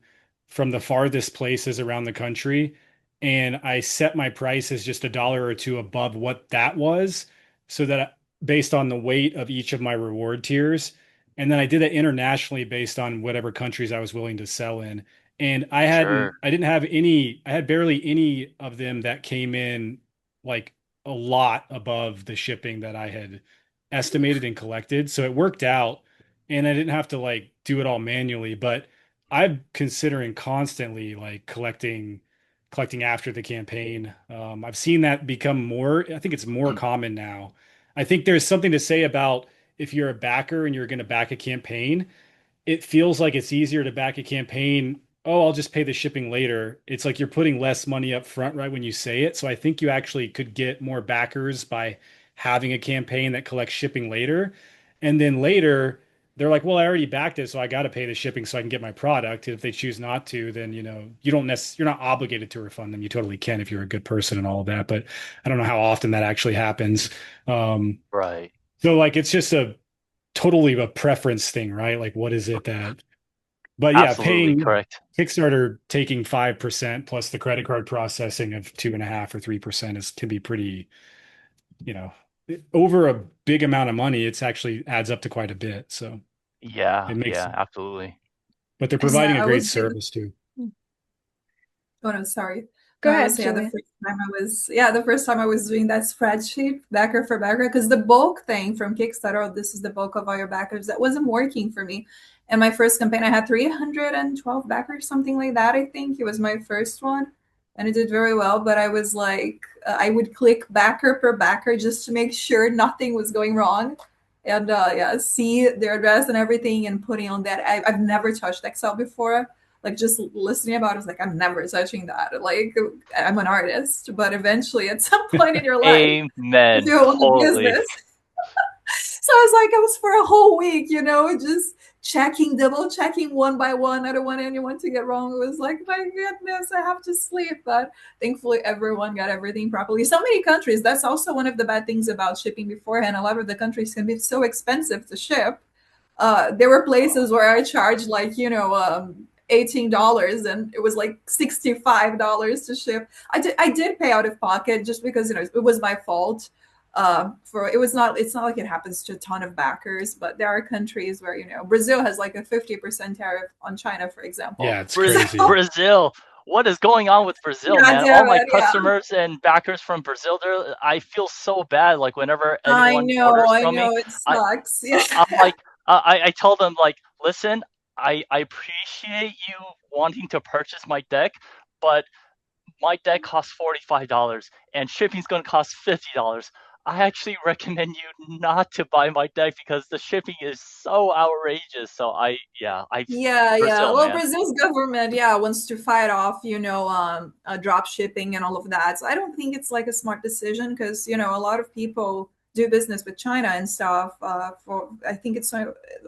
from the farthest places around the country, and I set my price as just $1 or 2 above what that was, so that based on the weight of each of my reward tiers, and then I did it internationally based on whatever countries I was willing to sell in. And Sure. I didn't have I had barely any of them that came in like a lot above the shipping that I had estimated and collected. So it worked out, and I didn't have to like do it all manually, but I'm considering constantly like collecting after the campaign. I've seen that become more, I think it's more common now. I think there's something to say about if you're a backer and you're going to back a campaign, it feels like it's easier to back a campaign. Oh, I'll just pay the shipping later. It's like you're putting less money up front right when you say it. So I think you actually could get more backers by having a campaign that collects shipping later. And then later, they're like, well, I already backed it, so I got to pay the shipping so I can get my product. And if they choose not to, then you're not obligated to refund them. You totally can if you're a good person and all of that. But I don't know how often that actually happens. Um, Right. so like it's just a totally a preference thing, right? Like what is it that but yeah, Absolutely paying correct. Kickstarter taking 5% plus the credit card processing of 2.5 or 3% is can be pretty, you know, over a big amount of money, it's actually adds up to quite a bit. So Yeah, it makes yeah, absolutely. but they're Yeah, providing a I great was gonna service too. Oh no, sorry. Go No, I ahead, was Julia. the first time I was doing that spreadsheet backer for backer because the bulk thing from Kickstarter, this is the bulk of all your backers, that wasn't working for me. And my first campaign, I had 312 backers, something like that. I think it was my first one, and it did very well. But I was like, I would click backer per backer just to make sure nothing was going wrong, and yeah, see their address and everything, and putting on that. I've never touched Excel before, like just listening about it, I was like, I'm never touching that. Like I'm an artist, but eventually at some point in your life, if Amen. you own a Totally. business. So I was like, I was for a whole week, just checking, double checking one by one. I don't want anyone to get wrong. It was like, my goodness, I have to sleep. But thankfully everyone got everything properly. So many countries, that's also one of the bad things about shipping beforehand. A lot of the countries can be so expensive to ship. There were places where I charged like, $18 and it was like $65 to ship. I did pay out of pocket just because it was my fault. For it's not like it happens to a ton of backers, but there are countries where Brazil has like a 50% tariff on China, for example. Yeah, it's So crazy. Brazil. What is going on with Brazil, yeah, man? All damn my it, yeah. customers and backers from Brazil, I feel so bad. Like whenever I anyone know, orders I from me, know, it I, sucks. Yeah. I'm like, I tell them like, listen, I appreciate you wanting to purchase my deck, but my deck costs $45 and shipping's going to cost $50. I actually recommend you not to buy my deck because the shipping is so outrageous. So Yeah, yeah. Brazil, Well, man. Brazil's government, yeah, wants to fight off, drop shipping and all of that. So I don't think it's like a smart decision because, a lot of people do business with China and stuff. I think it's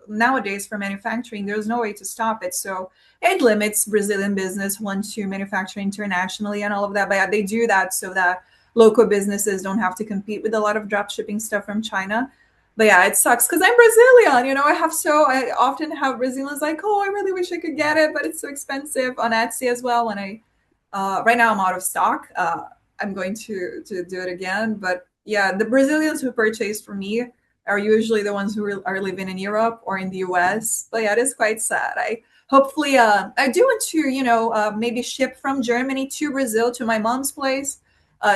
nowadays for manufacturing, there's no way to stop it. So it limits Brazilian business want to manufacture internationally and all of that. But yeah, they do that so that local businesses don't have to compete with a lot of drop shipping stuff from China. But yeah, it sucks because I'm Brazilian. I often have Brazilians like, oh, I really wish I could get it, but it's so expensive on Etsy as well. When right now I'm out of stock. I'm going to do it again. But yeah, the Brazilians who purchase from me are usually the ones who are living in Europe or in the US. But yeah, it is quite sad. I do want to, maybe ship from Germany to Brazil to my mom's place,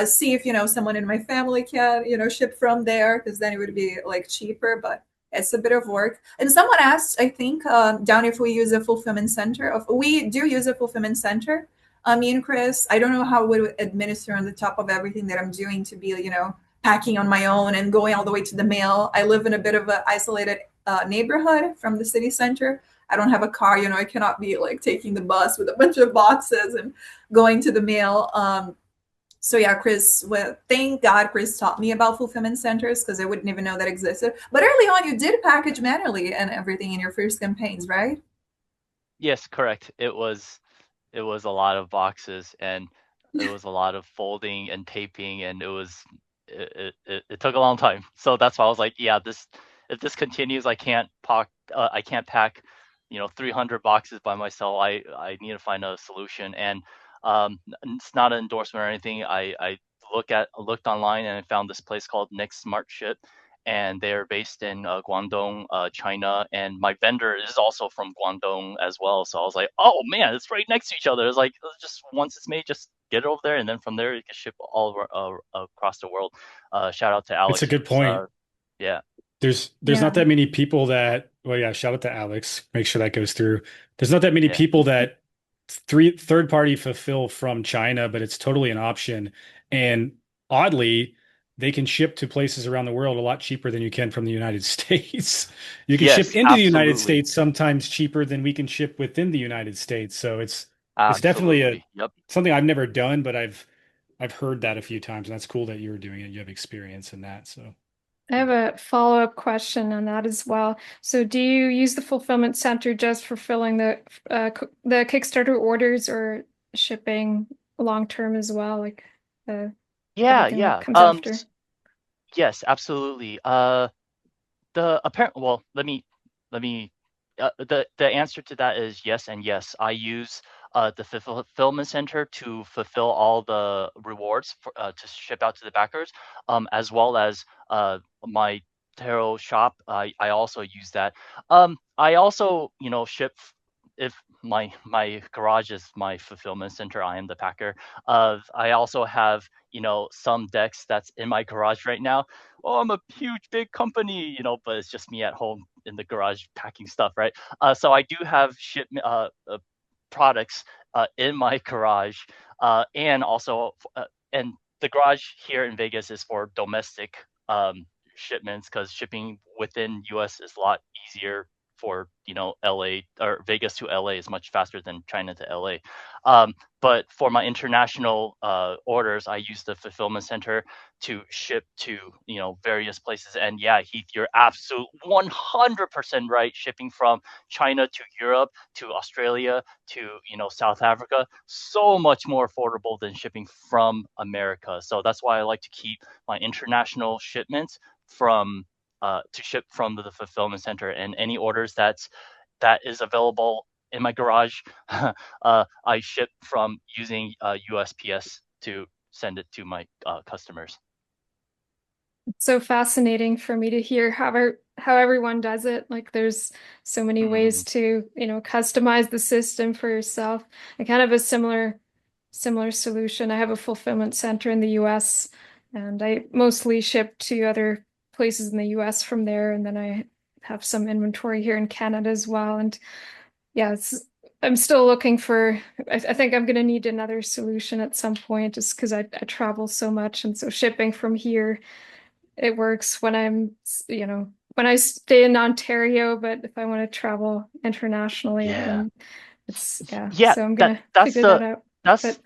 see if someone in my family can ship from there because then it would be like cheaper, but it's a bit of work. And someone asked, I think, down if we use a fulfillment center. We do use a fulfillment center. Me and Chris, I don't know how we would administer on the top of everything that I'm doing to be packing on my own and going all the way to the mail. I live in a bit of an isolated neighborhood from the city center. I don't have a car, I cannot be like taking the bus with a bunch of boxes and going to the mail. So yeah, Chris, well, thank God Chris taught me about fulfillment centers because I wouldn't even know that existed. But early on, you did package manually and everything in your first campaigns, right? Yes, correct. It was a lot of boxes and it was a lot of folding and taping and it took a long time. So that's why I was like, yeah, this if this continues, I can't pack, 300 boxes by myself. I need to find a solution. And it's not an endorsement or anything. I looked online and I found this place called Next Smart Ship, and they're based in Guangdong, China. And my vendor is also from Guangdong as well. So I was like, oh man, it's right next to each other. It's like just once it's made, just get it over there, and then from there you can ship all over, across the world. Shout out to It's a Alex. good point. Yeah, There's Yeah. not that many people that, well, yeah, shout out to Alex. Make sure that goes through. There's not that many yeah, people that third party fulfill from China, but it's totally an option. And oddly, they can ship to places around the world a lot cheaper than you can from the United States. You can ship yes, into the United absolutely, States sometimes cheaper than we can ship within the United States. So it's definitely absolutely. Yep. something I've never done, but I've heard that a few times, and that's cool that you're doing it. You have experience in that. So I have a follow-up question on that as well. So do you use the fulfillment center just for filling the Kickstarter orders or shipping long term as well, like uh, Yeah, everything that yeah. comes after? Yes, absolutely. The apparent well, let me the answer to that is yes and yes. I use the fulfillment center to fulfill all the rewards to ship out to the backers, as well as my tarot shop. I also use that. I also ship if my garage is my fulfillment center. I am the packer. I also have, some decks that's in my garage right now. Oh, I'm a huge big company, but it's just me at home in the garage packing stuff, right? So I do have products in my garage, and also and the garage here in Vegas is for domestic shipments, because shipping within US is a lot easier for LA, or Vegas to LA is much faster than China to LA. But for my international orders, I use the fulfillment center to ship to various places. And yeah, Heath, you're absolute 100% right. Shipping from China to Europe to Australia to South Africa, so much more affordable than shipping from America. So that's why I like to keep my international shipments to ship from the fulfillment center, and any orders that is available in my garage, I ship from using USPS to send it to my customers. It's so fascinating for me to hear how everyone does it. Like there's so many ways to, customize the system for yourself. I kind of have a similar solution. I have a fulfillment center in the US, and I mostly ship to other places in the US from there, and then I have some inventory here in Canada as well. And yeah, I'm still looking for, I think I'm going to need another solution at some point, just because I travel so much, and so shipping from here, it works when when I stay in Ontario, but if I want to travel internationally, then Yeah, so I'm gonna figure that out. But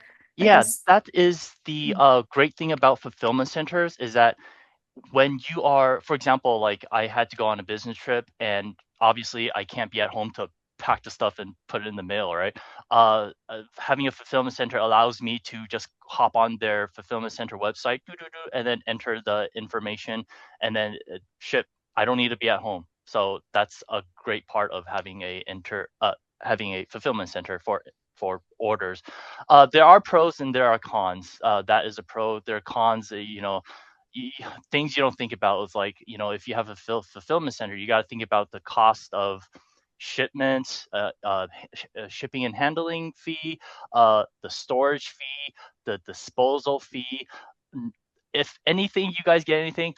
that is the great thing about fulfillment centers, is that when you are, for example, like I had to go on a business trip, and obviously I can't be at home to pack the stuff and put it in the mail, right? Having a fulfillment center allows me to just hop on their fulfillment center website, and then enter the information, and then ship. I don't need to be at home. So that's a great part of having having a fulfillment center for orders. There are pros and there are cons. That is a pro. There are cons. Things you don't think about is like, if you have a fulfillment center, you got to think about the cost of shipments, shipping and handling fee, the storage fee, the disposal fee. If anything, you guys get anything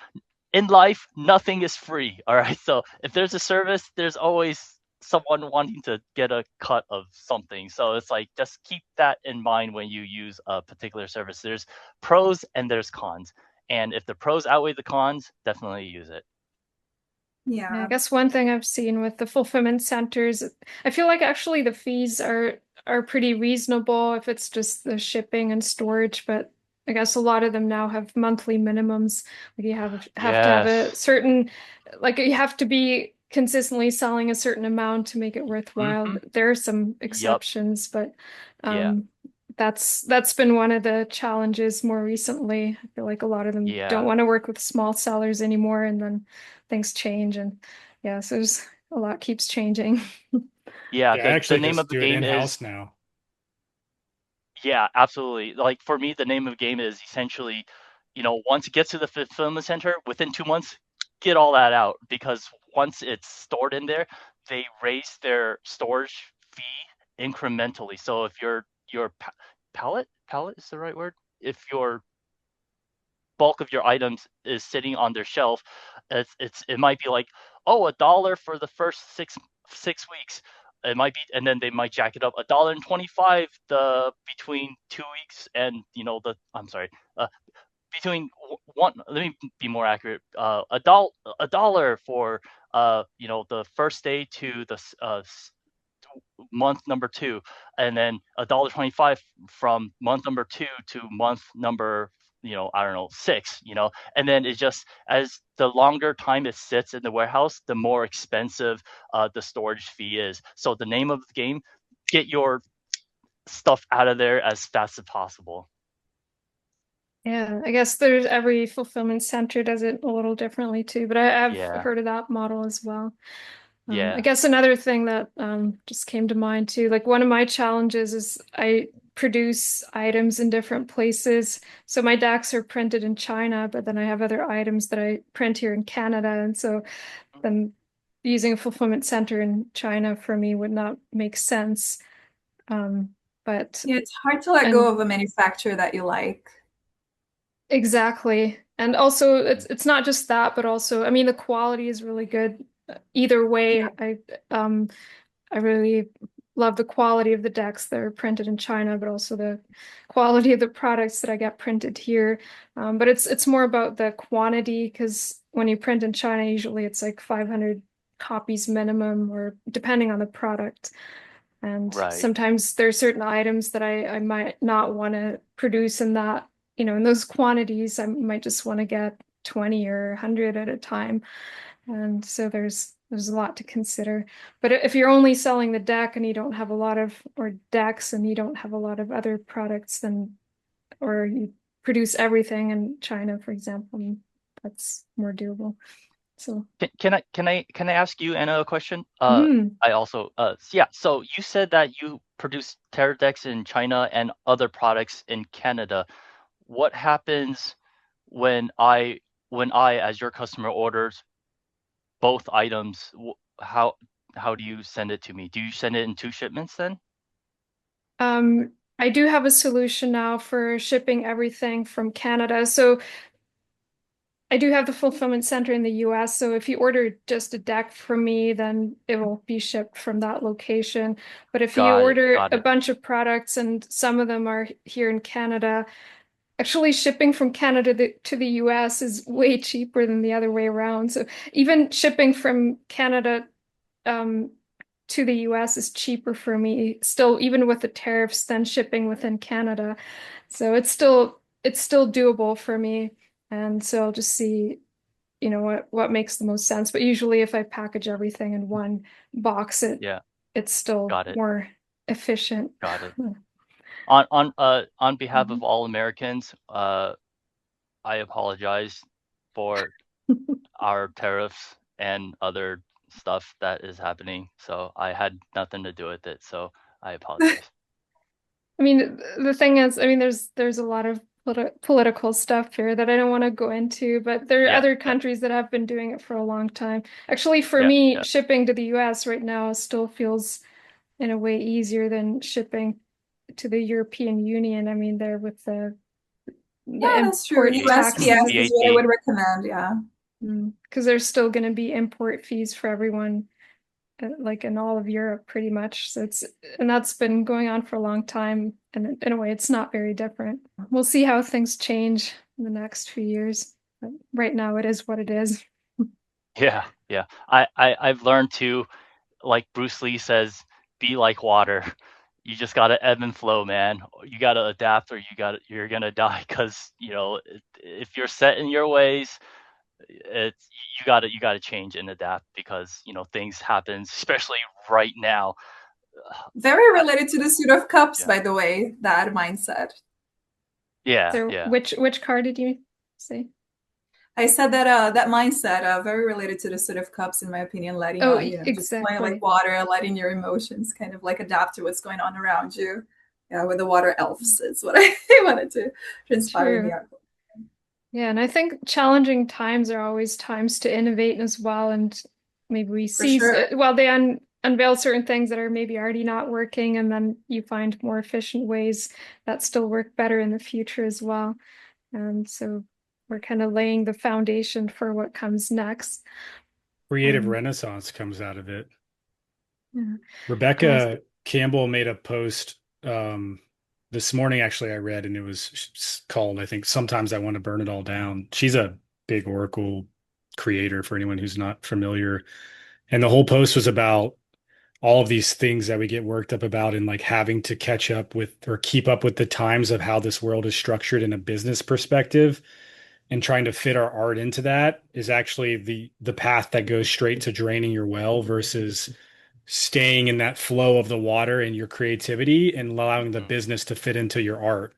in life, nothing is free. All right. So if there's a service, there's always someone wanting to get a cut of something. So it's like, just keep that in mind when you use a particular service. There's pros and there's cons. And if the pros outweigh the cons, definitely use it. Yeah, I guess one thing I've seen with the fulfillment centers, I feel like actually the fees are pretty reasonable if it's just the shipping and storage, but I guess a lot of them now have monthly minimums. Like you have to have a certain, like you have to be consistently selling a certain amount to make it worthwhile. There are some exceptions, but that's been one of the challenges more recently. I feel like a lot of them don't want to work with small sellers anymore, and then things change, and so there's a lot keeps changing. The name of the game is now. Yeah, absolutely. Like for me, the name of the game is essentially, once it gets to the fulfillment center, within 2 months, get all that out, because once it's stored in there, they raise their storage fee incrementally. So if your pallet is the right word? If your bulk of your items is sitting on their shelf, it might be like, oh, $1 for the first six weeks. It might be, and then they might jack it up $1.25 between 2 weeks and between one. Let me be more accurate. $1 for the first day to the month number 2, and then $1.25 from month number 2 to month number 6, and then it just, as the longer time it sits in the warehouse, the more expensive the storage fee is. So the name of the game, get your stuff out of there as fast as possible. Yeah, I guess every fulfillment center does it a little differently too, but I've heard of that model as well. I guess another thing that just came to mind too, like one of my challenges is I produce items in different places. So my decks are printed in China, but then I have other items that I print here in Canada. And so then using a fulfillment center in China for me would not make sense. But Yeah, it's hard to let go of a manufacturer that you like. Exactly. And also it's not just that, but also, I mean, the quality is really good. Either way, I really love the quality of the decks that are printed in China, but also the quality of the products that I get printed here. But it's more about the quantity, because when you print in China, usually it's like 500 copies minimum, or depending on the product. And Right. sometimes there are certain items that I might not want to produce in that, in those quantities. I might just want to get 20 or 100 at a time. And so there's a lot to consider. But if you're only selling the deck and you don't have a lot of, or decks, and you don't have a lot of other products, then, or you produce everything in China, for example, that's more doable. So Can I ask you Anna a question? mhm. I also yeah. So you said that you produce tarot decks in China and other products in Canada. What happens when I as your customer orders both items? How do you send it to me? Do you send it in 2 shipments then? I do have a solution now for shipping everything from Canada. So I do have the fulfillment center in the US. So if you order just a deck from me, then it will be shipped from that location. But if you Got it. order Got a it. bunch of products and some of them are here in Canada, actually shipping from Canada to the US is way cheaper than the other way around. So even shipping from Canada um, to the US is cheaper for me, still, even with the tariffs, than shipping within Canada. So it's still doable for me. And so I'll just see, what makes the most sense. But usually if I package everything in one box, Yeah. it's still Got it. more efficient. Got it. On behalf of Mhm. all Americans, I apologize for our tariffs and other stuff that is happening. So I had nothing to do with it. So I apologize. I mean, the thing is, I mean, there's a lot of political stuff here that I don't want to go into, but there are Yeah. other Yeah. countries that have been doing it for a long time. Actually, for Yeah. me, Yeah. shipping to the US right now still feels in a way easier than shipping to the European Union. I mean, there with the Yeah, that's true. import USPS taxes, is what I VAT. would recommend. Yeah. because there's still going to be import fees for everyone, like in all of Europe, pretty much. And that's been going on for a long time. And in a way, it's not very different. We'll see how things change in the next few years. But right now, it is what it is. Yeah. Yeah. I've learned to, like Bruce Lee says, be like water. You just gotta ebb and flow, man. You gotta adapt, or you're gonna die. Because if you're set in your ways, it's you gotta change and adapt, because things happen, especially right now. Very related to the Suit of Cups, Yeah, by the way, that mindset. yeah, So yeah, which card did you say? I said that that mindset, very related to the Suit of Cups, in my opinion, letting Oh, just flowing like exactly. water, letting your emotions kind of like adapt to what's going on around you. Yeah, with the water elves is what I wanted to transpire in the True. article. Yeah, and I think challenging times are always times to innovate as well. And maybe we For see, sure. well, they unveil certain things that are maybe already not working, and then you find more efficient ways that still work better in the future as well. And so we're kind of laying the foundation for what comes next. Creative Um, renaissance comes out of it. yeah. Uh, Rebecca Campbell made a post this morning, actually, I read, and it was called, I think, Sometimes I Want to Burn It All Down. She's a big Oracle creator for anyone who's not familiar. And the whole post was about all of these things that we get worked up about, and like having to catch up with or keep up with the times of how this world is structured in a business perspective, and trying to fit our art into that is actually the path that goes straight to draining your well, versus staying in that flow of the water and your creativity and allowing the mhm, business to fit into your art.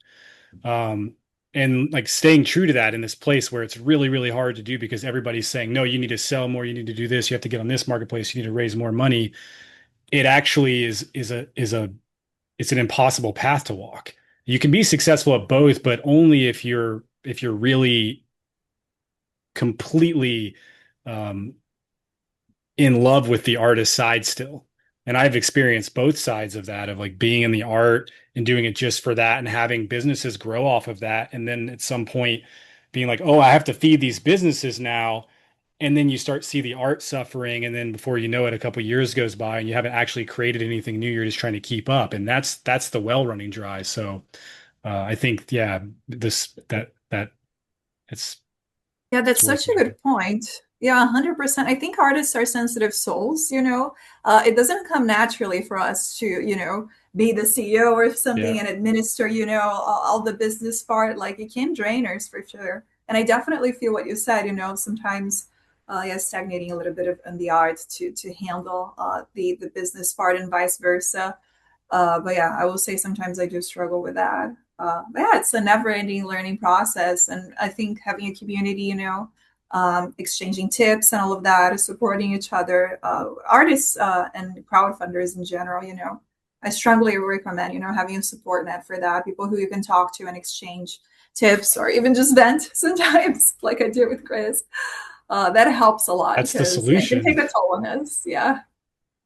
Um, and like staying true to that in this place where it's really, really hard to do, because everybody's saying, no, you need to sell more, you need to do this, you have to get on this marketplace, you need to raise more money. It actually is it's an impossible path to walk. You can be successful at both, but only if you're really completely um in love with the artist side still. And I've experienced both sides of that, of like being in the art and doing it just for that and having businesses grow off of that. And then at some point being like, oh, I have to feed these businesses now. And then you start see the art suffering. And then before you know it, a couple of years goes by and you haven't actually created anything new. You're just trying to keep up. And that's the well running dry. So I think, yeah, it's Yeah, it's that's worth such a noting. good point. Yeah, 100%. I think artists are sensitive souls, you know. It doesn't come naturally for us to, you know, be the CEO or something Yeah. and administer, you know, all the business part. Like it can drain us for sure. And I definitely feel what you said, you know, sometimes yeah, stagnating a little bit in the art to handle the business part and vice versa. But yeah, I will say sometimes I do struggle with that. But yeah, it's a never-ending learning process, and I think having a community, you know, exchanging tips and all of that, supporting each other, artists and crowdfunders in general, you know, I strongly recommend, you know, having a support net for that, people who you can talk to and exchange tips or even just vent sometimes, like I do with Chris. That helps a lot That's the because it can take solution. a toll on us. Yeah.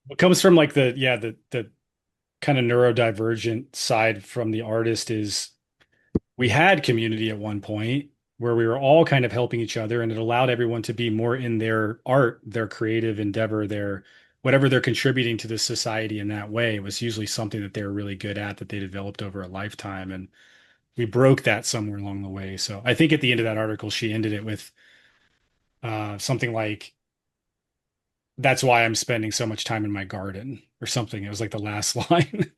What comes from like the kind of neurodivergent side from the artist is we had community at one point where we were all kind of helping each other and it allowed everyone to be more in their art, their creative endeavor, their whatever they're contributing to the society in that way. It was usually something that they were really good at that they developed over a lifetime. And we broke that somewhere along the way. So I think at the end of that article, she ended it with something like, that's why I'm spending so much time in my garden or something. It was like the last line.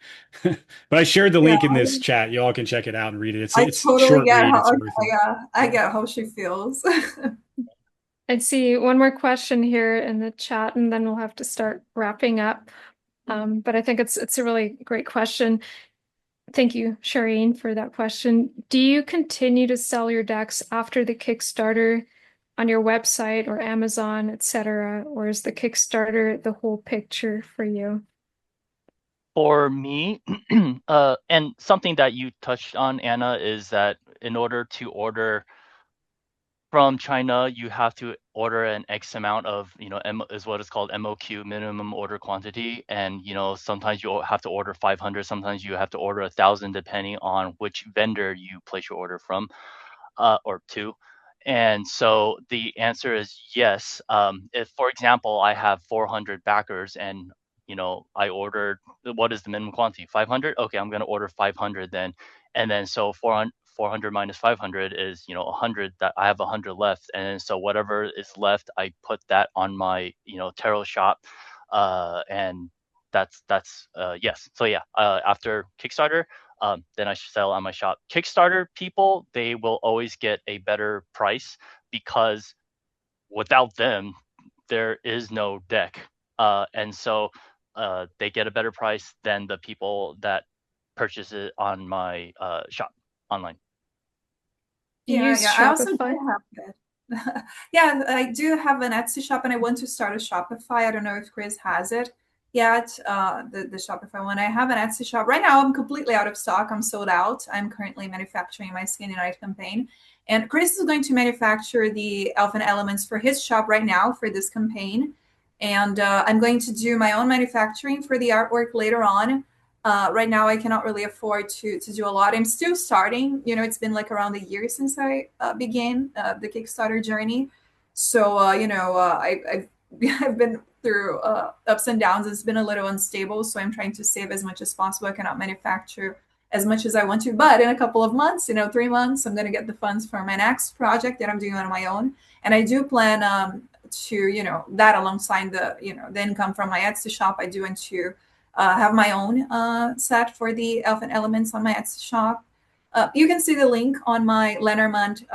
But I shared the Yeah. link in this chat. You all can check it out and read it. I It's totally short get read. how, It's worth it. yeah, I get how she feels. I see one more question here in the chat, and then we'll have to start wrapping up. But I think it's a really great question. Thank you, Shireen, for that question. Do you continue to sell your decks after the Kickstarter on your website or Amazon, etc., or is the Kickstarter the whole picture for you? For me, and something that you touched on, Anna, is that in order to order from China, you have to order an X amount of, is what is called MOQ, minimum order quantity. And, sometimes you have to order 500, sometimes you have to order 1,000, depending on which vendor you place your order from, or to. And so the answer is yes. If, for example, I have 400 backers and, I ordered, what is the minimum quantity? 500? Okay, I'm going to order 500 then. And then so 400 minus 500 is 100, that I have 100 left, and so whatever is left I put that on my tarot shop, and that's yes. So yeah, after Kickstarter, then I should sell on my shop. Kickstarter people, they will always get a better price because without them there is no deck, and so they get a better price than the people that purchase it on my shop online. Do you use Yeah, I also do Shopify? have that. Yeah, I do have an Etsy shop and I want to start a Shopify. I don't know if Chris has it yet, the Shopify one. I have an Etsy shop. Right now, I'm completely out of stock. I'm sold out. I'm currently manufacturing my Skin and Night campaign. And Chris is going to manufacture the Elven Elements for his shop right now for this campaign. And I'm going to do my own manufacturing for the artwork later on. Right now, I cannot really afford to do a lot. I'm still starting. It's been like around a year since I began the Kickstarter journey. So, I've been through ups and downs. It's been a little unstable. So I'm trying to save as much as possible. I cannot manufacture as much as I want to. But in a couple of months, 3 months, I'm going to get the funds for my next project that I'm doing on my own. And I do plan to, that alongside the income from my Etsy shop, I do want to have my own set for the Elven Elements on my Etsy shop. You can see the link on my Lenormand,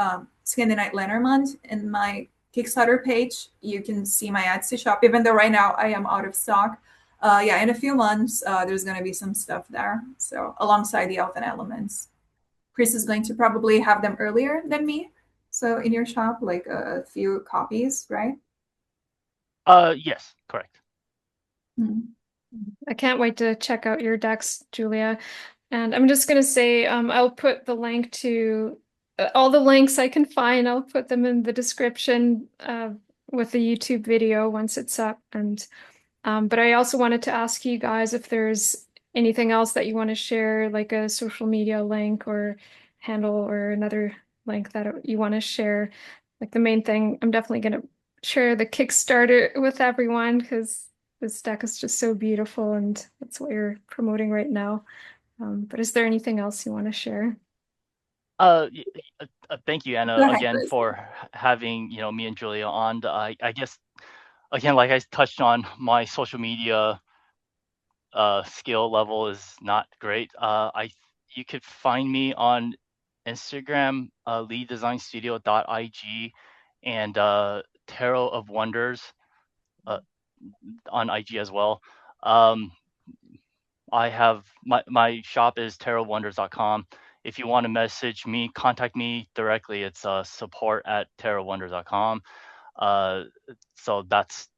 Skin the Night Lenormand in my Kickstarter page. You can see my Etsy shop, even though right now I am out of stock. Yeah, in a few months, there's going to be some stuff there. So alongside the Elven Elements. Chris is going to probably have them earlier than me. So in your shop, like a few copies, right? Yes, correct. I can't wait to check out your decks, Julia. And I'm just going to say, I'll put the link to all the links I can find. I'll put them in the description with the YouTube video once it's up. And but I also wanted to ask you guys if there's anything else that you want to share, like a social media link or handle or another link that you want to share. Like the main thing, I'm definitely going to share the Kickstarter with everyone because this deck is just so beautiful and that's what you're promoting right now. But is there anything else you want to share? Thank you, Anna, Go ahead, again Chris. for having me and Julia on. I guess again, like I touched on, my social media skill level is not great. You could find me on Instagram, leaddesignstudio.ig, and Tarot of Wonders uh, on IG as well. I have my shop is tarotwonders.com. If you want to message me, contact me directly. It's support@tarotwonders.com. So that's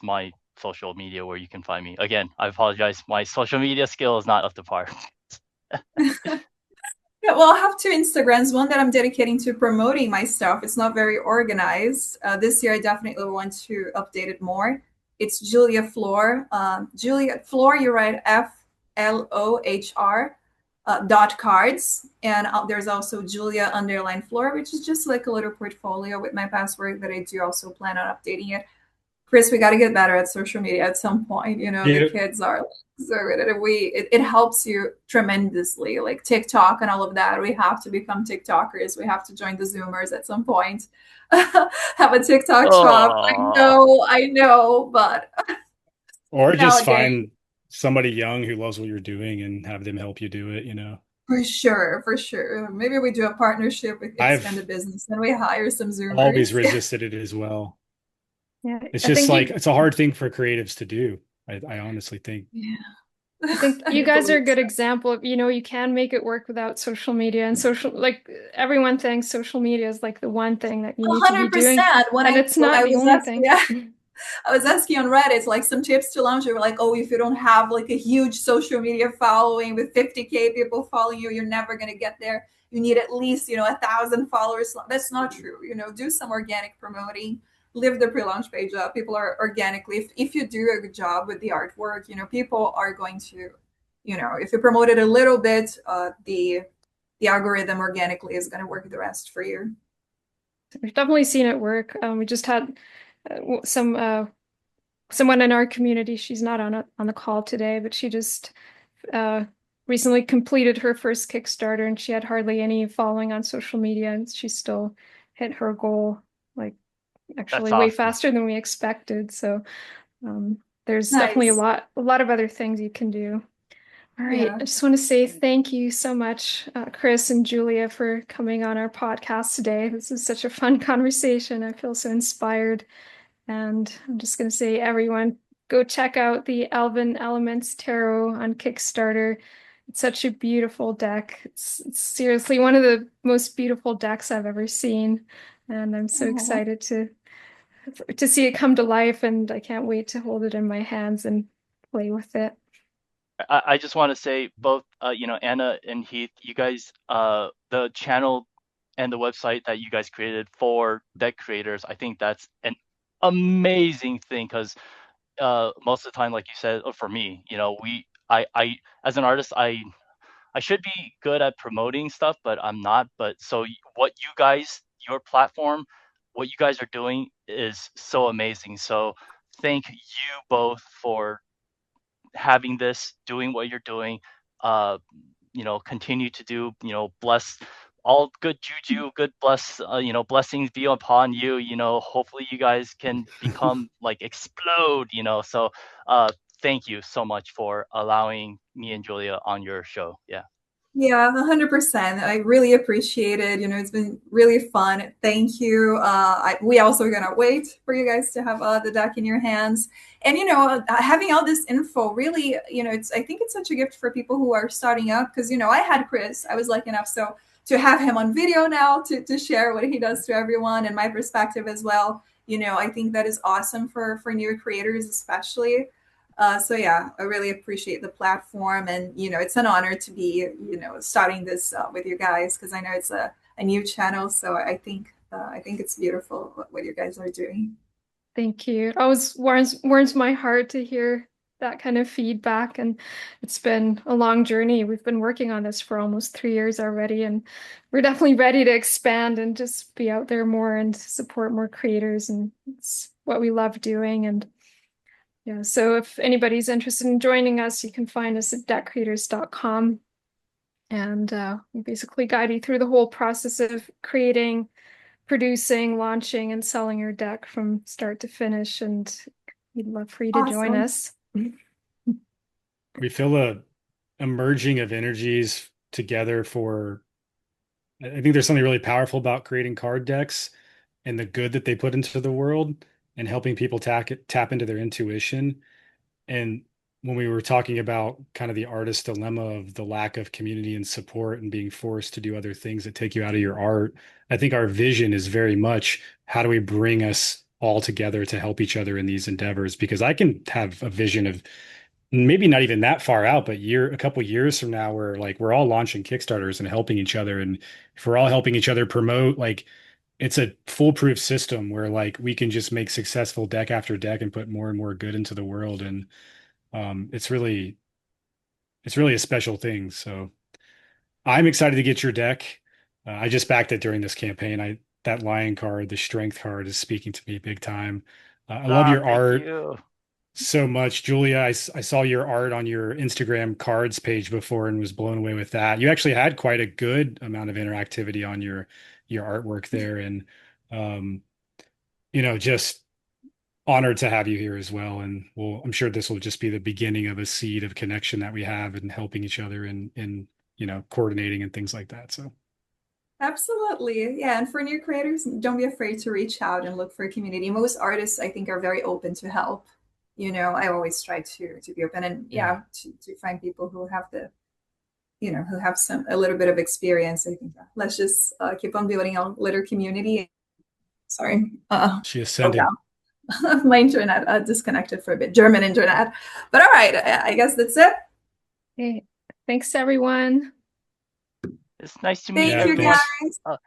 my social media where you can find me. Again, I apologize. My social media skill is not up to par. Yeah, well, I have two Instagrams. One that I'm dedicating to promoting my stuff. It's not very organized. This year, I definitely want to update it more. It's Julia Flohr. Julia Flohr, you write Flohr dot cards. And there's also Julia underline Flohr, which is just like a little portfolio with my past work that I do also plan on updating it. Chris, we got to get better at social media at some point. The Yeah. kids are so good at it. It helps you tremendously, like TikTok and all of that. We have to become TikTokers. We have to join the Zoomers at some point. Have a TikTok shop. Oh, I know, but Or just nowadays, find somebody young who loves what you're doing and have them help you do it. for sure, for sure. Maybe we do a partnership with I've Expanded Business and we hire some always Zoomers. resisted it as well. Yeah, It's I just think like you it's a hard thing for creatives to do. I honestly think. Yeah. I think you I guys are a believe good so. example of, you can make it work without social media and like everyone thinks social media is like the one thing that you need to be doing, 100%. and it's When not I the was only asking, thing. yeah, I was asking on Reddit, like some tips to launch. They were like, oh, if you don't have like a huge social media following with 50K people following you, you're never gonna get there. You need at least 1,000 followers. That's not true. Do some organic promoting. Live the pre-launch page up. People are organically. If you do a good job with the artwork, people are going to, if you promote it a little bit, the algorithm organically is going to work the rest for you. We've definitely seen it work. We just had someone in our community. She's not on the call today, but she just uh, recently completed her first Kickstarter, and she had hardly any following on social media, and she still hit her goal, like that's actually way awesome. faster than we expected. So there's definitely a Nice. lot of other things you can do. All right, Yeah. I just want to say thank you so much, Chris and Julia, for coming on our podcast today. This is such a fun conversation. I feel so inspired. And I'm just going to say, everyone, go check out the Elven Elements Tarot on Kickstarter. It's such a beautiful deck. It's seriously one of the most beautiful decks I've ever seen. And I'm so Oh, excited to see it come to life. And I can't wait to hold it in my hands and play with it. I just want to say both, Anna and Heath, you guys, the channel and the website that you guys created for deck creators, I think that's an amazing thing because most of the time, like you said, or for me, I as an artist, I should be good at promoting stuff, but I'm not. But so what you guys, your platform, what you guys are doing is so amazing. So thank you both for having this, doing what you're doing, continue to do, bless all good juju, good blessings be upon you, hopefully you guys can become like explode, so thank you so much for allowing me and Julia on your show. Yeah. yeah, 100%. I really appreciate it. It's been really fun. Thank you. We also are gonna wait for you guys to have the deck in your hands. And having all this info really, I think it's such a gift for people who are starting up because I had Chris. I was lucky enough to have him on video now to share what he does to everyone and my perspective as well. I think that is awesome for new creators, especially. So yeah, I really appreciate the platform, and it's an honor to be starting this with you guys because I know it's a new channel. So I think it's beautiful what you guys are doing. Thank you. It always warms my heart to hear that kind of feedback. And it's been a long journey. We've been working on this for almost 3 years already, and we're definitely ready to expand and just be out there more and support more creators. And it's what we love doing. And yeah, so if anybody's interested in joining us, you can find us at deckcreators.com. And we basically guide you through the whole process of creating, producing, launching, and selling your deck from start to finish. And we'd love for you to join us. We feel a merging of energies together for, I think there's something really powerful about creating card decks and the good that they put into the world and helping people tap into their intuition. And when we were talking about kind of the artist dilemma of the lack of community and support and being forced to do other things that take you out of your art, I think our vision is very much how do we bring us all together to help each other in these endeavors? Because I can have a vision of maybe not even that far out, but a couple years from now, where like we're all launching Kickstarters and helping each other. And if we're all helping each other promote, like it's a foolproof system where like we can just make successful deck after deck and put more and more good into the world. And it's really a special thing. So I'm excited to get your deck. I just backed it during this campaign. That lion card, the strength card, is speaking to me big time. I love your Thank art you. so much, Julia. I saw your art on your Instagram cards page before and was blown away with that. You actually had quite a good amount of interactivity on your artwork there, and um, just honored to have you here as well. And I'm sure this will just be the beginning of a seed of connection that we have and helping each other and coordinating and things like that. So Absolutely. Yeah. And for new creators, don't be afraid to reach out and look for a community. Most artists, I think, are very open to help. I always try to be open and to find people who have who have a little bit of experience. I think let's just keep on building our little community. Sorry. she ascended. My internet disconnected for a bit, German internet. But all right, I guess that's it. Okay. Thanks, everyone. It's nice to meet Thank you, everyone. guys.